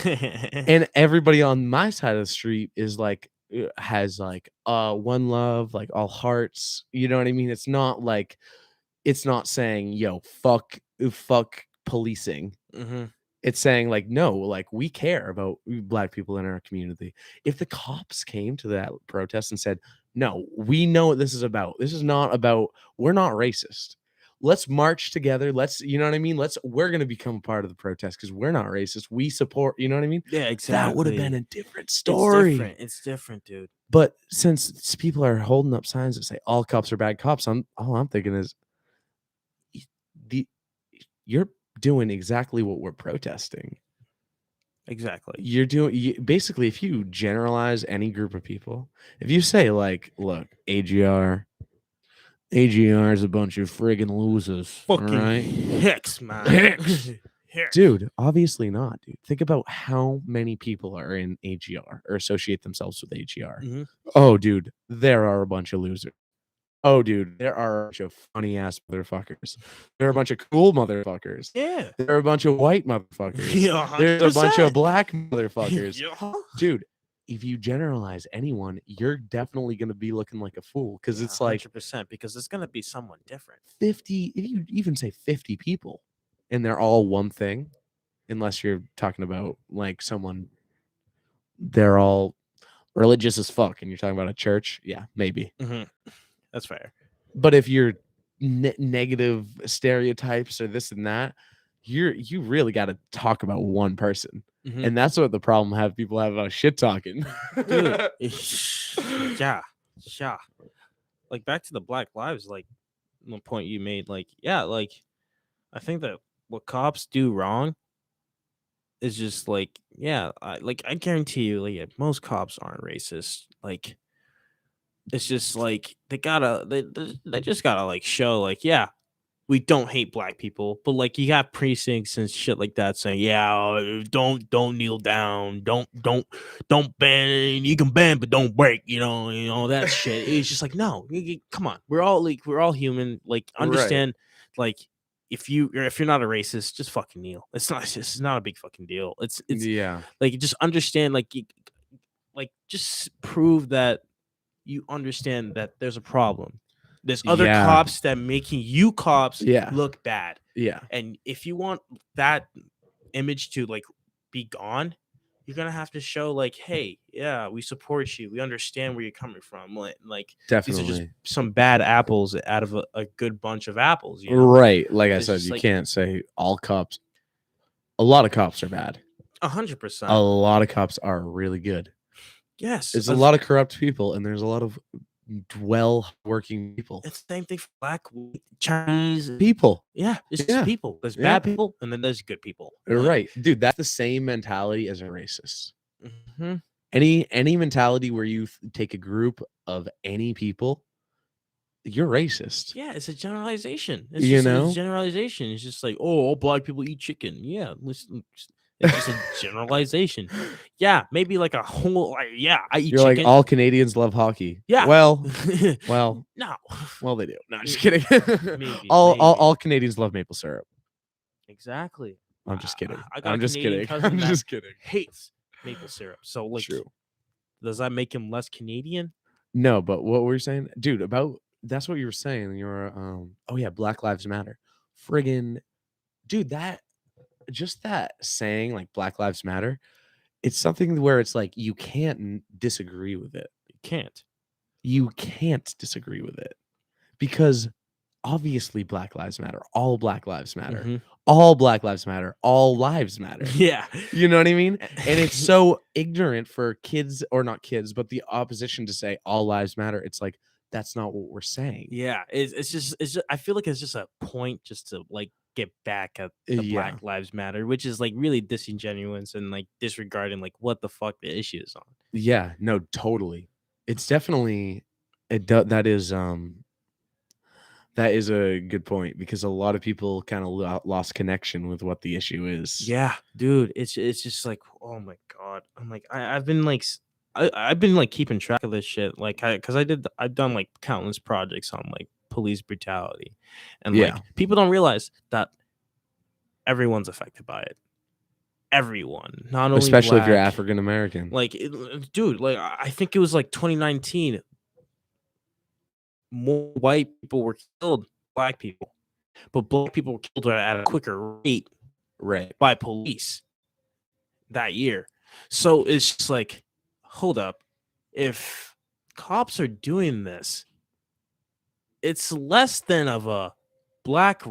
And everybody on my side of the street is like has like one love, like all hearts. You know what I mean? It's not like it's not saying yo fuck policing. It's saying like no, like we care about black people in our community. If the cops came to that protest and said no, we know what this is about, this is not about, we're not racist, let's march together, let's, you know what I mean, we're gonna become a part of the protest because we're not racist, we support, you know what I mean. Yeah, exactly. That would have been a different story. It's different, dude. But since people are holding up signs that say all cops are bad cops, all I'm thinking is you're doing exactly what we're protesting. Exactly. You're doing basically, if you generalize any group of people, if you say like, look, AGR is a bunch of friggin' losers, fucking right? Hicks, man. Hicks. Dude, obviously not, dude. Think about how many people are in AGR or associate themselves with AGR. Oh, dude, there are a bunch of losers. Oh, dude, there are a bunch of funny ass motherfuckers. There are a bunch of cool motherfuckers. Yeah. There are a bunch of white motherfuckers. Yeah, there's a bunch of black motherfuckers. Yeah. Dude, if you generalize anyone, you're definitely going to be looking like a fool because it's like 100% because it's going to be someone different. 50, if you even say 50 people and they're all one thing, unless you're talking about like someone, they're all religious as fuck, and you're talking about a church, yeah, maybe. Mhm. That's fair. But if you're negative stereotypes or this and that, you really got to talk about one person, Mhm. and that's what the problem have people have about shit talking, Dude. Yeah. Yeah. Like back to the Black Lives, like the point you made, like, yeah, like I think that what cops do wrong is just like, yeah, I guarantee you, like, yeah, most cops aren't racist. Like, it's just like they just gotta like show like, yeah, we don't hate black people, but like you got precincts and shit like that saying, yeah, don't kneel down, don't bend, you can bend but don't break, you know that shit. It's just like, no, come on, we're all human, like right? understand, like if you're not a racist, just fucking kneel. It's not a big fucking deal. It's Yeah, like just understand, like like just prove that you understand that there's a problem. There's other yeah, cops that making you cops yeah, look bad. yeah, And if you want that image to like be gone, you're gonna have to show like, hey, yeah, we support you. We understand where you're coming from. Like these are just definitely. some bad apples out of a good bunch of apples, Right, like I It's said, just you like can't say all cops. A lot of cops are bad. A 100%. lot of cops are really good. Yes. There's a lot of corrupt people, and there's a lot of well-working people. It's the same thing for black, white, Chinese. People, Yeah, it's just yeah, people. There's yeah, bad people and then there's good people. right, dude. That's the same mentality as a racist. Mhm. Any mentality where you take a group of any people, you're racist. Yeah, it's a generalization. It's You just a know? generalization. It's just like, oh, all black people eat chicken. Yeah, listen, it's just a generalization. Yeah, maybe like a whole, like, yeah, I eat You're like chicken. all Canadians love hockey. Yeah. Well, well, No. well, they do. No, just kidding. Maybe, all maybe. Canadians love maple syrup. Exactly. I'm just kidding. I got a I'm just Canadian kidding. cousin I'm that just kidding. hates maple syrup. So, like, True. does that make him less Canadian? No, but what were you saying, dude? About that's what you were saying. You were oh yeah, Black Lives Matter. Friggin' dude, that just that saying like Black Lives Matter. It's something where it's like you can't disagree with it. You can't. You can't disagree with it because obviously Black Lives Matter. All Black Lives Matter. Mhm. All Black Lives Matter. All lives matter. Yeah. You know what I mean? And it's so ignorant for kids, or not kids, but the opposition to say all lives matter. It's like that's not what we're saying. Yeah, it's just I feel like it's just a point just to like get back at the Yeah. Black Lives Matter, which is like really disingenuous and like disregarding like what the fuck the issue is on. Yeah, no, totally. It's definitely that is a good point because a lot of people kind of lost connection with what the issue is. Yeah, dude, it's just like, oh my god. I'm like I've been like I've been like keeping track of this shit like because I've done like countless projects on like police brutality, and like Yeah. people don't realize that everyone's affected by it. Everyone, not only Especially if you're black. African American. Like, dude, like I think it was like 2019. More white people were killed, than black people, but black people were killed at a quicker rate Right. by police that year. So it's just like, hold up, if cops are doing this, it's less than of a Black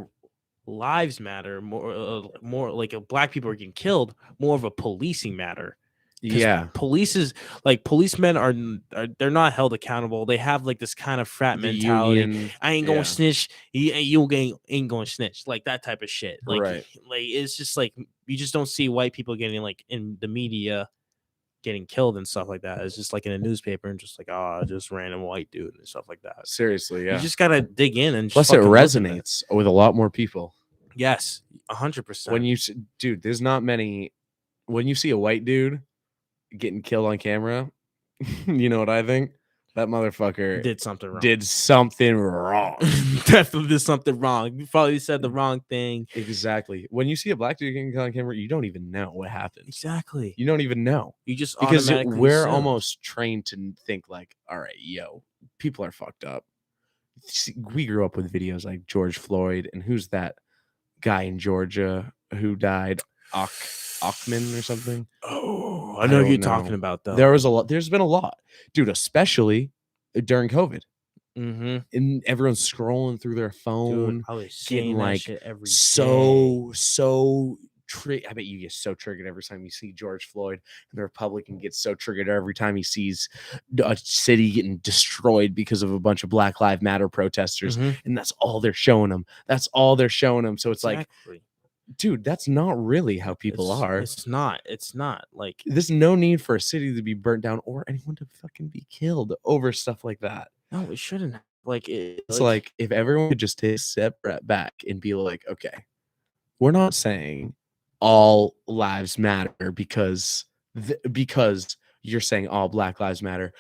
Lives Matter, more like a black people are getting killed, more of a policing matter. Yeah. Policemen are they're not held accountable. They have like this kind of frat The mentality. union. I ain't gonna snitch. You ain't gonna snitch, like that type of shit. Like, Right. like it's just like you just don't see white people getting like in the media getting killed and stuff like that. It's just like in a newspaper and just like, oh, just random white dude and stuff like that. Seriously, yeah. You just gotta dig in and Plus, just it fucking look at it. resonates with a lot more people. Yes, 100%. When dude, there's not many. When you see a white dude getting killed on camera, you know what I think? That motherfucker did something wrong. did something wrong. Definitely did something wrong. You probably said the wrong thing. Exactly. When you see a black dude getting killed on camera, you don't even know what happened. Exactly. You don't even know. You just Because automatically we're assume. almost trained to think like, all right, yo, people are fucked up. We grew up with videos like George Floyd, and who's that guy in Georgia who died? Achman or something. Oh, I I know who don't you're talking know. about though. There was a lot. There's been a lot, dude. Especially during COVID, Mm-hmm. and everyone's scrolling through their Dude, phone, I was getting saying that like shit every day. so. I bet you get so triggered every time you see George Floyd, and the Republican gets so triggered every time he sees a city getting destroyed because of a bunch of Black Lives Matter protesters, Mm-hmm. and that's all they're showing them. That's all they're showing them. So it's like, Exactly. dude, that's not really how people It's are. it's not. It's not like There's no need for a city to be burnt down or anyone to fucking be killed over stuff like that. no, it shouldn't. Like it It's like if everyone could just take a step back and be like, okay, we're not saying all lives matter because you're saying all Black lives matter.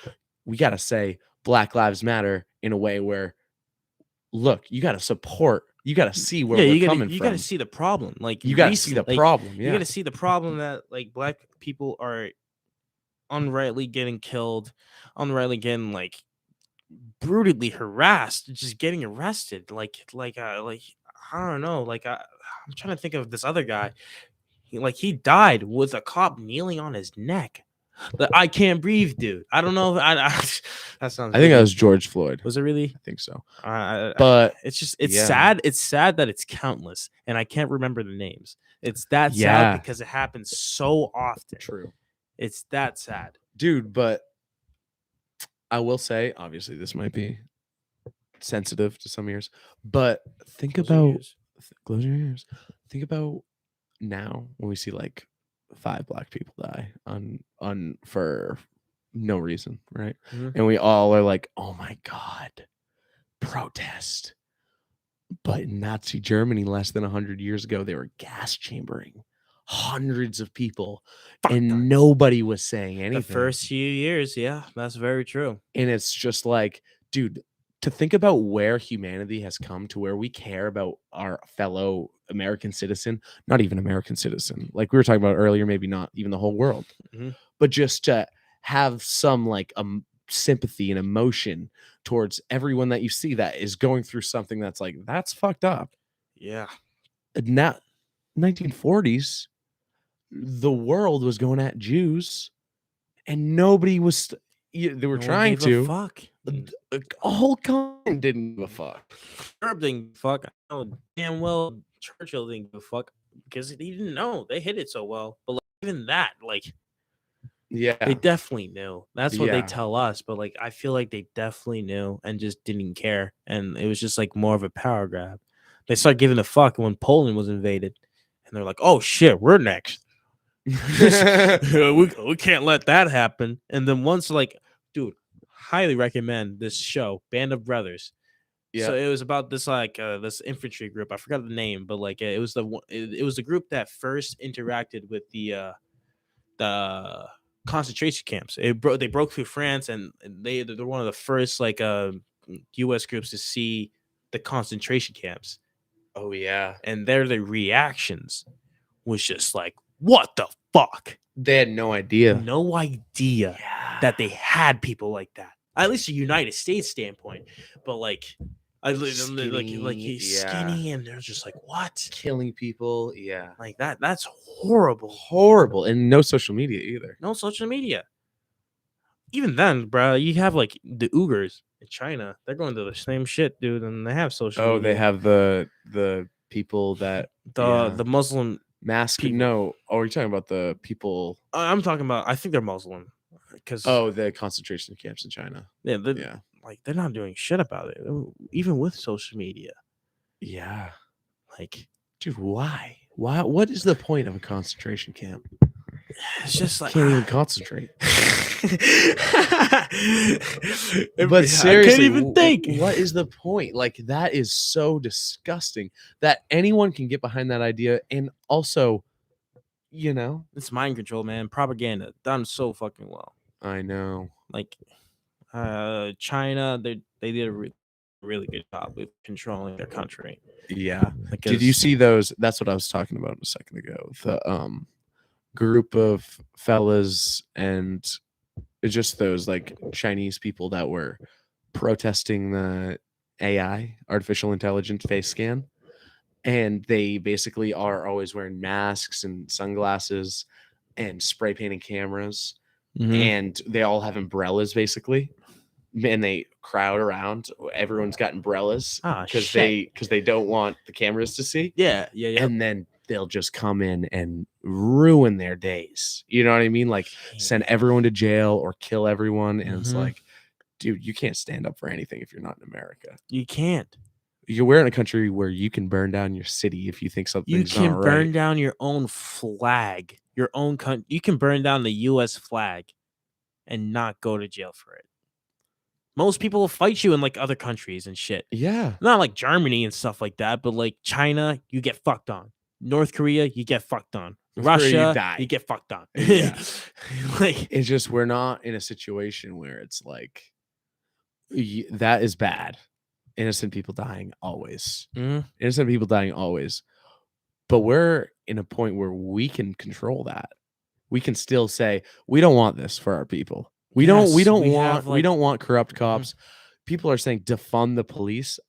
We got to say Black lives matter in a way where, look, you got to support, you got to see where yeah, we're you gotta coming you gotta from. see the problem. Like You got to see the like problem. you Yeah. gotta see the problem that like black people are unrightly getting killed, unrightly getting like brutally harassed, just getting arrested. Like I don't know. I'm trying to think of this other guy. He died with a cop kneeling on his neck. The I can't breathe, dude. I don't know. That sounds. I think that really, was George Floyd. was it really? I think so. Uh, But it's yeah. sad. It's sad that it's countless, and I can't remember the names. It's that sad Yeah. because it happens so often. True. It's that sad. Dude, but I will say, obviously, this might be sensitive to some ears, but think Close your about ears. close your ears. Think about now when we see like 5 Black people die on for no reason, right? Mhm. And we all are like, oh my God, protest. But in Nazi Germany, less than 100 years ago, they were gas chambering hundreds of people, Fuck and tons. nobody was saying The anything. first few years, yeah, that's very true. And it's just like, dude, to think about where humanity has come to where we care about our fellow American citizen, not even American citizen, like we were talking about earlier, maybe not even the whole world, Mhm. but just to have some like sympathy and emotion towards everyone that you see that is going through something that's like, that's fucked up. Yeah, Now, 1940s, the world was going at Jews and nobody was, they were no one trying gave a to. fuck. A whole continent didn't give a fuck. Europe didn't give a fuck. I know damn well Churchill didn't give a fuck because he didn't know they hit it so well. But like, even that, like Yeah. they definitely knew. That's what they Yeah. tell us. But like I feel like they definitely knew and just didn't care. And it was just like more of a power grab. They started giving a fuck when Poland was invaded, and they're like, "Oh shit, we're next." we can't let that happen. And then once, like, dude, highly recommend this show, Band of Brothers. So Yeah. it was about this this infantry group. I forgot the name, but like it was it was the group that first interacted with the concentration camps. They broke through France, and they're one of the first like U.S. groups to see the concentration camps, Oh yeah. and the reactions was just like, what the fuck? They had no idea. No idea that they had people like that. At least a United States standpoint, but like, he's skinny, and they're just like, what? Killing people. Yeah. Like that? That's horrible. Horrible. And no social media either. No social media. Even then, bro, you have like the Uyghurs in China. They're going to the same shit, dude, and they have social media. Oh, they have the people that the Muslim mask. people. No. Oh, you're talking about the people. I'm talking about. I think they're Muslim. Because the concentration camps in China. yeah, Yeah. like they're not doing shit about it, even with social media. Yeah. Like, Dude, why? Why? What is the point of a concentration camp? it's just like Can't even concentrate. But But seriously, I can't even think. What is the point? Like, that is so disgusting that anyone can get behind that idea. And also, It's mind control, man. Propaganda done so fucking well. I know. Like, China, they did a really good job with controlling their country. Yeah. Because, Did you see those? That's what I was talking about a second ago. The group of fellas and just those like Chinese people that were protesting the AI, artificial intelligence face scan. And they basically are always wearing masks and sunglasses. and spray painting cameras, Mhm. and they all have umbrellas basically, and they crowd around. Everyone's got umbrellas Ah, because shit. they don't want the cameras to see, Yeah. Yeah. Yep. and then they'll just come in and ruin their days. You know what I mean? Like send everyone to jail or kill everyone, and it's Mhm. like, dude, you can't stand up for anything if you're not in America. You can't. We're in a country where you can burn down your city if you think You something's can not right. burn down your own flag, your own country. You can burn down the U.S. flag and not go to jail for it. Most people will fight you in like other countries and shit. Yeah. Not like Germany and stuff like that, but like China, you get fucked on. North Korea, you get fucked on. North Korea, you Russia, die. you get fucked on. Yeah. Like, It's just we're not in a situation where it's like that is bad. Innocent people dying always. mhm. Innocent people dying always. But we're in a point where we can control that. We can still say we don't want this for our people. We Yes, don't we want have, like- corrupt Mhm. cops. People are saying defund the police.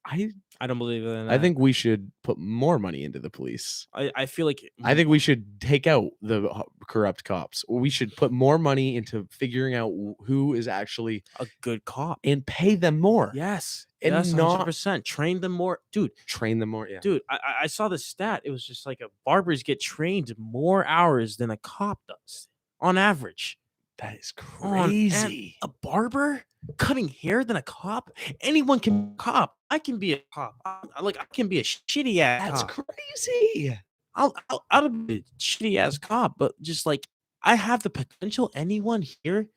I don't believe in that. I think we should put more money into the police. I feel like I think we should take out the corrupt cops. We should put more money into figuring out who is actually a good cop. and pay them more. Yes. And Yes, not 100%. Train them more. Dude, train them more. Yeah. dude, I saw the stat. It was just like barbers get trained more hours than a cop does on average. That is And crazy. a barber cutting hair than a cop? Anyone can be a cop. I can be a cop. I can be a shitty ass That's cop. crazy. I'll be a shitty ass cop, but just like I have the potential. Anyone here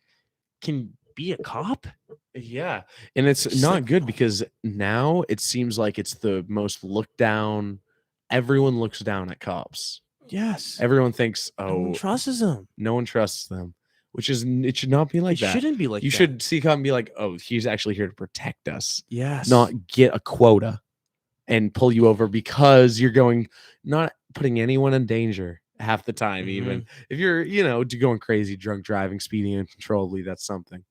can be a cop. Yeah. And it's Just not like- good because now it seems like it's the most looked down. Everyone looks down at cops. Yes. Everyone thinks, No one oh, trusts them. no one trusts them, which is it should not be like It that. shouldn't be like You that. should see a cop and be like, oh, he's actually here to protect us, Yes. not get a quota and pull you over because you're not putting anyone in danger half the time. Even if you're, going crazy, drunk driving, speeding uncontrollably, that's something.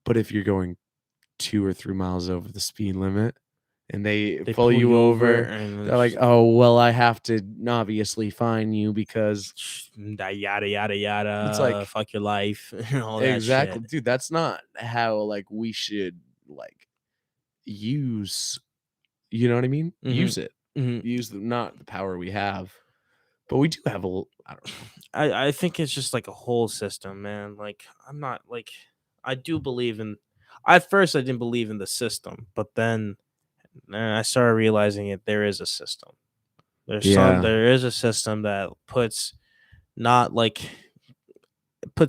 But if you're going 2 or 3 miles over the speed limit and they pull you over, and they're like, oh, well, I have to obviously fine you because yada yada yada. It's like- fuck your life and all that exactly, shit. dude, that's not how we should use, you know what I mean? Mhm. Use it. Mhm. Use not the power we have, but we do have a little, I don't know. I think it's just like a whole system, man. Like I'm not like I do believe in. At first, I didn't believe in the system, but then I started realizing there is a system. Yeah. There is a system that puts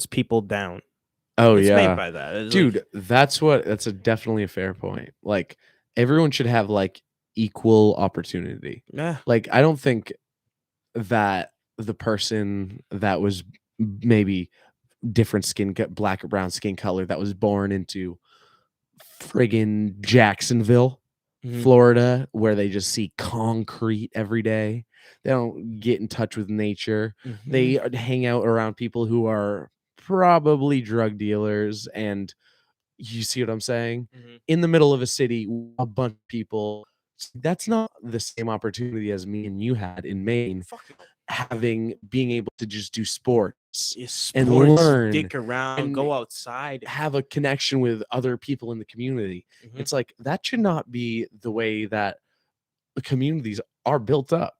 people down. Oh It's yeah. made by that. It's Dude, that's definitely a fair point. Everyone should have equal opportunity. yeah. I don't think that the person that was maybe different black or brown skin color that was born into friggin' Jacksonville, Mhm. Florida, where they just see concrete every day. They don't get in touch with nature. Mhm. They hang out around people who are probably drug dealers, and you see what I'm saying? Mhm. In the middle of a city, a bunch of people. That's not the same opportunity as me and you had in Maine, Fuck being able to just do sports, and sports, learn dick around, and go outside. have a connection with other people in the community. Mhm. It's that should not be the way that the communities are built up,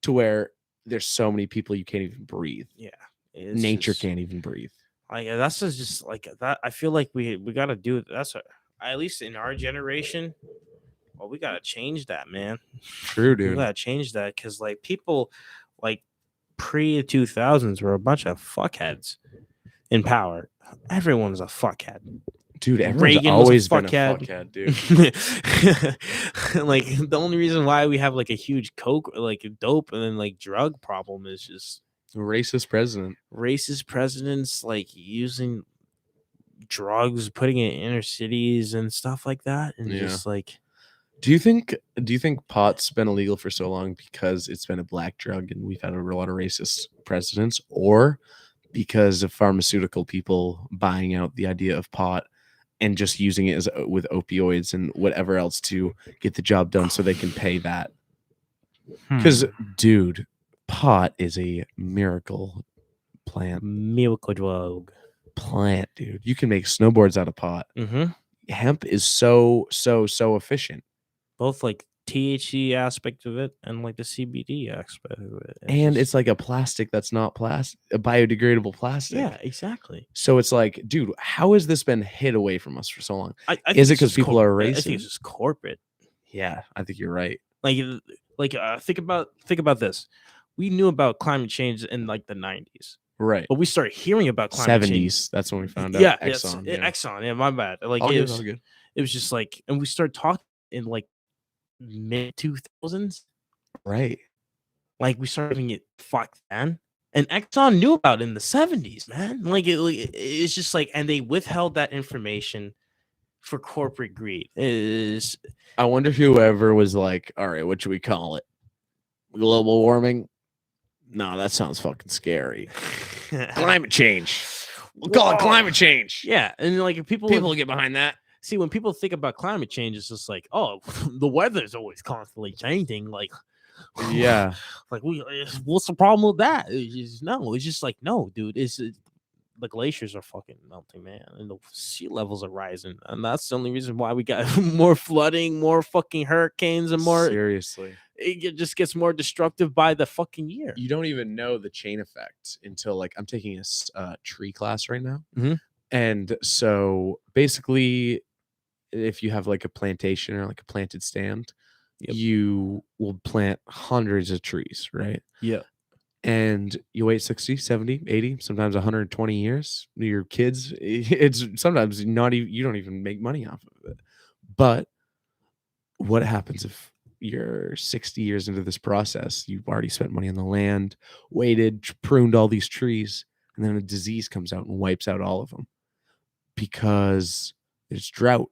to where there's so many people you can't even breathe. Yeah, it's Nature just- can't even breathe. Like that's just like that. I feel like we got to do at least in our generation. Well, we got to change that, man. True, We dude. got to change that because people pre 2000s were a bunch of fuckheads in power. Everyone's a fuckhead. Dude, everyone's Reagan was a always been a fuckhead. fuckhead, dude. The only reason why we have a huge coke, dope, and then drug problem is just Racist president. racist presidents using drugs, putting it in inner cities and stuff like that, and Yeah. just Do you think pot's been illegal for so long because it's been a black drug and we've had a lot of racist presidents, or because of pharmaceutical people buying out the idea of pot and just using it with opioids and whatever else to get the job done so they can pay that? Because, dude, pot is a miracle plant. Miracle drug. Plant, dude. You can make snowboards out of pot. Mm-hmm. Hemp is so efficient. Both like THC aspect of it and like the CBD aspect of it. And it's like a plastic that's not plastic, a biodegradable plastic. yeah, exactly. So it's like, dude, how has this been hid away from us for so long? I Is think it it's 'cause just people are I think racing? it's just corporate. Yeah, I think you're right. Think about this. We knew about climate change in like the 90s, Right. but we started hearing about climate change. 70s. That's when we found Yeah, out Exxon. Exxon. Yeah, my bad. Like All it good, was, all good. it was just like, and we started talking in like mid 2000s. Right. Like we started giving it fuck then. And Exxon knew about it in the 70s, man. It's just like, and they withheld that information for corporate greed. Is I wonder whoever was like, all right, what should we call it? Global warming? No, that sounds fucking scary. Climate change. We'll call it climate change. Yeah, and like if people will get behind that. see when people think about climate change, it's just like, oh, the weather's always constantly changing. Like, Yeah. like what's the problem with that? It's just like no, dude. The glaciers are fucking melting, man, and the sea levels are rising, and that's the only reason why we got more flooding, more fucking hurricanes, and more. Seriously. It just gets more destructive by the fucking year. You don't even know the chain effect until like I'm taking a tree class right now. Mhm. And so basically, if you have like a plantation or like a planted stand, you will plant hundreds of trees, right? Yeah. And you wait 60, 70, 80, sometimes 120 years. Your kids, it's sometimes not even, you don't even make money off of it. But what happens if you're 60 years into this process? You've already spent money on the land, waited, pruned all these trees, and then a disease comes out and wipes out all of them because there's drought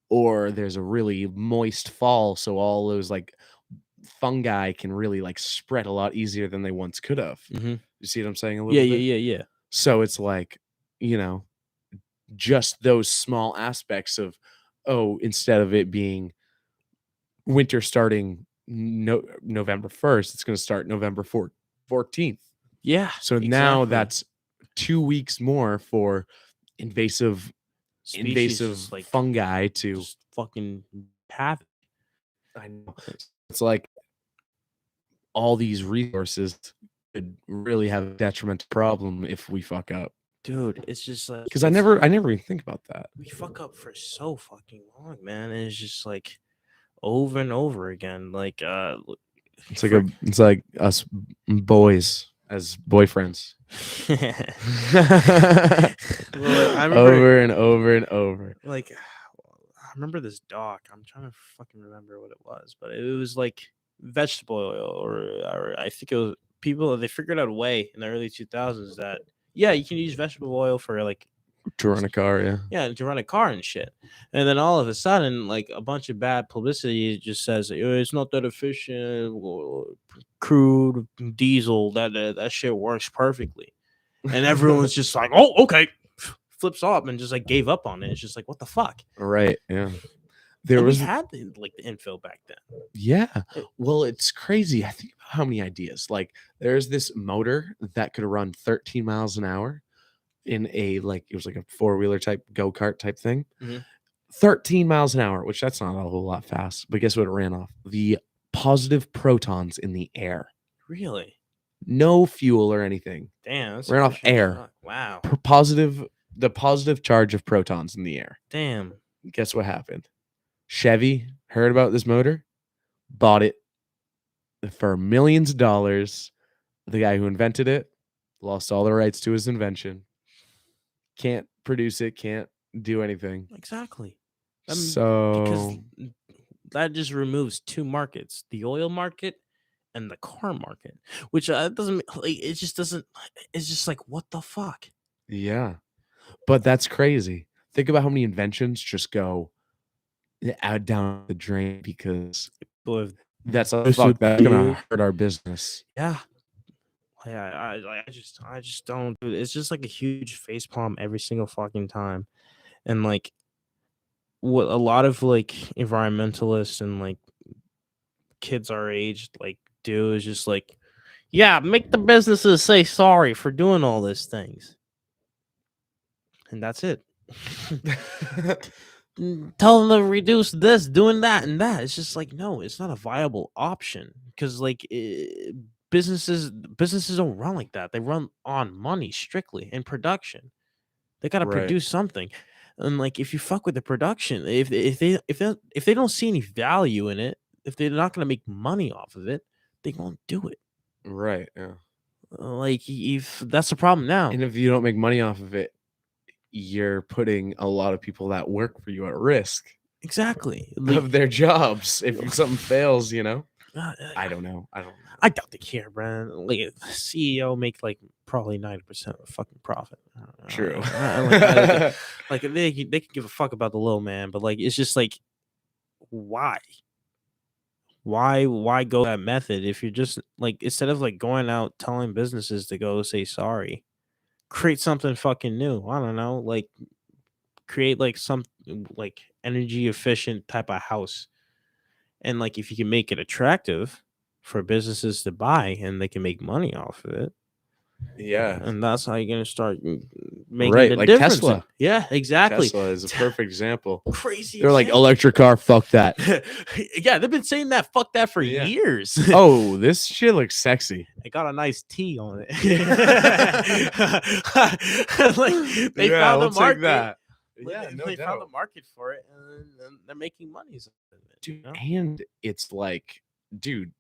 or there's a really moist fall. So all those like fungi can really like spread a lot easier than they once could have. Mm-hmm. You see what I'm saying? A little bit? Yeah. So it's like, just those small aspects of, instead of it being winter starting November 1st, it's going to start November 14th. Yeah. So now that's 2 weeks more for invasive like fungi to just fucking have. I know. It's like all these resources could really have a detrimental problem if we fuck up. Dude, it's just like because I never even think about that. We fuck up for so fucking long, man. And it's just like over and over again. Like it's like us boys as boyfriends. Well, I remember, over and over and over. Like I remember this doc. I'm trying to fucking remember what it was, but it was like vegetable oil, or I think it was people. They figured out a way in the early 2000s that you can use vegetable oil for like to run a car, to run a car and shit. And then all of a sudden, like a bunch of bad publicity just says it's not that efficient. Crude diesel, that shit works perfectly, and everyone's just like, oh, okay, flips off and just like gave up on it. It's just like, what the fuck, right? Yeah. We had the info back then. Yeah. Well, it's crazy. I think about how many ideas. Like there's this motor that could run 13 miles an hour in it was like a 4-wheeler type go-kart type thing. Mm-hmm. 13 miles an hour, which that's not a whole lot fast. But guess what it ran off? The positive protons in the air. Really? No fuel or anything. Damn. That's ran off air. Wow. The positive charge of protons in the air. Damn. Guess what happened? Chevy heard about this motor, bought it for millions of dollars. The guy who invented it lost all the rights to his invention. Can't produce it, can't do anything. Exactly. Because that just removes two markets, the oil market and the car market, which doesn't like, it just doesn't, it's just like, what the fuck? Yeah. But that's crazy. Think about how many inventions just go out down the drain because that's gonna hurt our business. Yeah. I just don't do it. It's just like a huge facepalm every single fucking time. And like what a lot of like environmentalists and like kids our age like do is just like Yeah, make the businesses say sorry for doing all these things. And that's it. Tell them to reduce this, doing that, and that. It's just like, no, it's not a viable option because like businesses don't run like that. They run on money strictly and production. They got to Right. produce something, and like if you fuck with the production, if they don't see any value in it, if they're not gonna make money off of it, they won't do it. Right. Yeah. Like if that's the problem now. And if you don't make money off of it, you're putting a lot of people that work for you at risk Exactly. of their jobs if something fails, you know. I don't know. I doubt they care, bro. Like CEO make like probably 90% of fucking profit. True. Like they can give a fuck about the little man, but like it's just like why? Why go that method if you're just like instead of like going out telling businesses to go say sorry, create something fucking new. I don't know, like create like some like energy efficient type of house. And like if you can make it attractive for businesses to buy and they can make money off of it, Yeah. and that's how you're gonna start making Right. the Like difference. Tesla. Yeah, exactly. Tesla is a perfect example. Crazy. They're like electric car. Fuck that. Yeah, they've been saying that. Fuck that for Yeah. years. Oh, this shit looks sexy. It got a nice T on it. Like they Yeah, found we'll a take market. that. Like, Yeah, no they found doubt. a market for it, and they're making money. Dude, You know? and it's like, dude,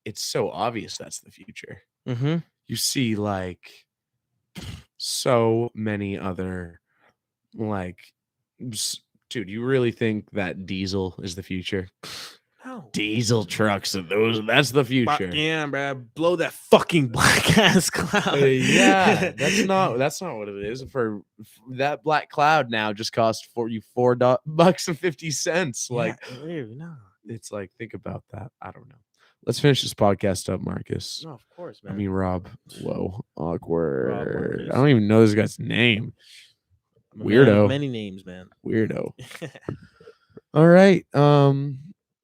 it's so obvious that's the future. Mm-hmm. You see, like, so many other, like, dude, you really think that diesel is the future? No. Diesel trucks, that's the future. Damn, bro, blow that fucking black ass cloud. Yeah, that's not what it is. For that black cloud now just cost $4.50. Like, no. it's like, think about that. I don't know. Let's finish this podcast up, Marcus. No, of course, man. I mean, Rob. Whoa, awkward. Marcus. I don't even know this guy's name. I'm a Weirdo. man of many names, man. Weirdo. All right.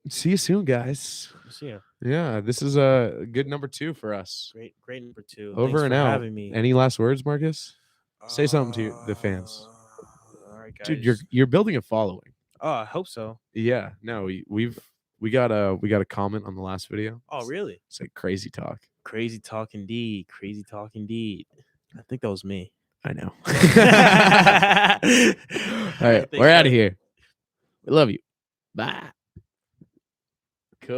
See you soon, guys. See ya. Yeah, this is a good number 2 for us. Great number 2. Over Thanks and for out. having me. Any last words, Marcus? Say something to the fans. All right, guys. Dude, you're building a following. Oh, I hope so. Yeah. No, we got a comment on the last video. Oh, really? It's like crazy talk. Crazy talk indeed. Crazy talk indeed. I think that was me. I know. All right, we're out of here. We love you. Bye. Cool.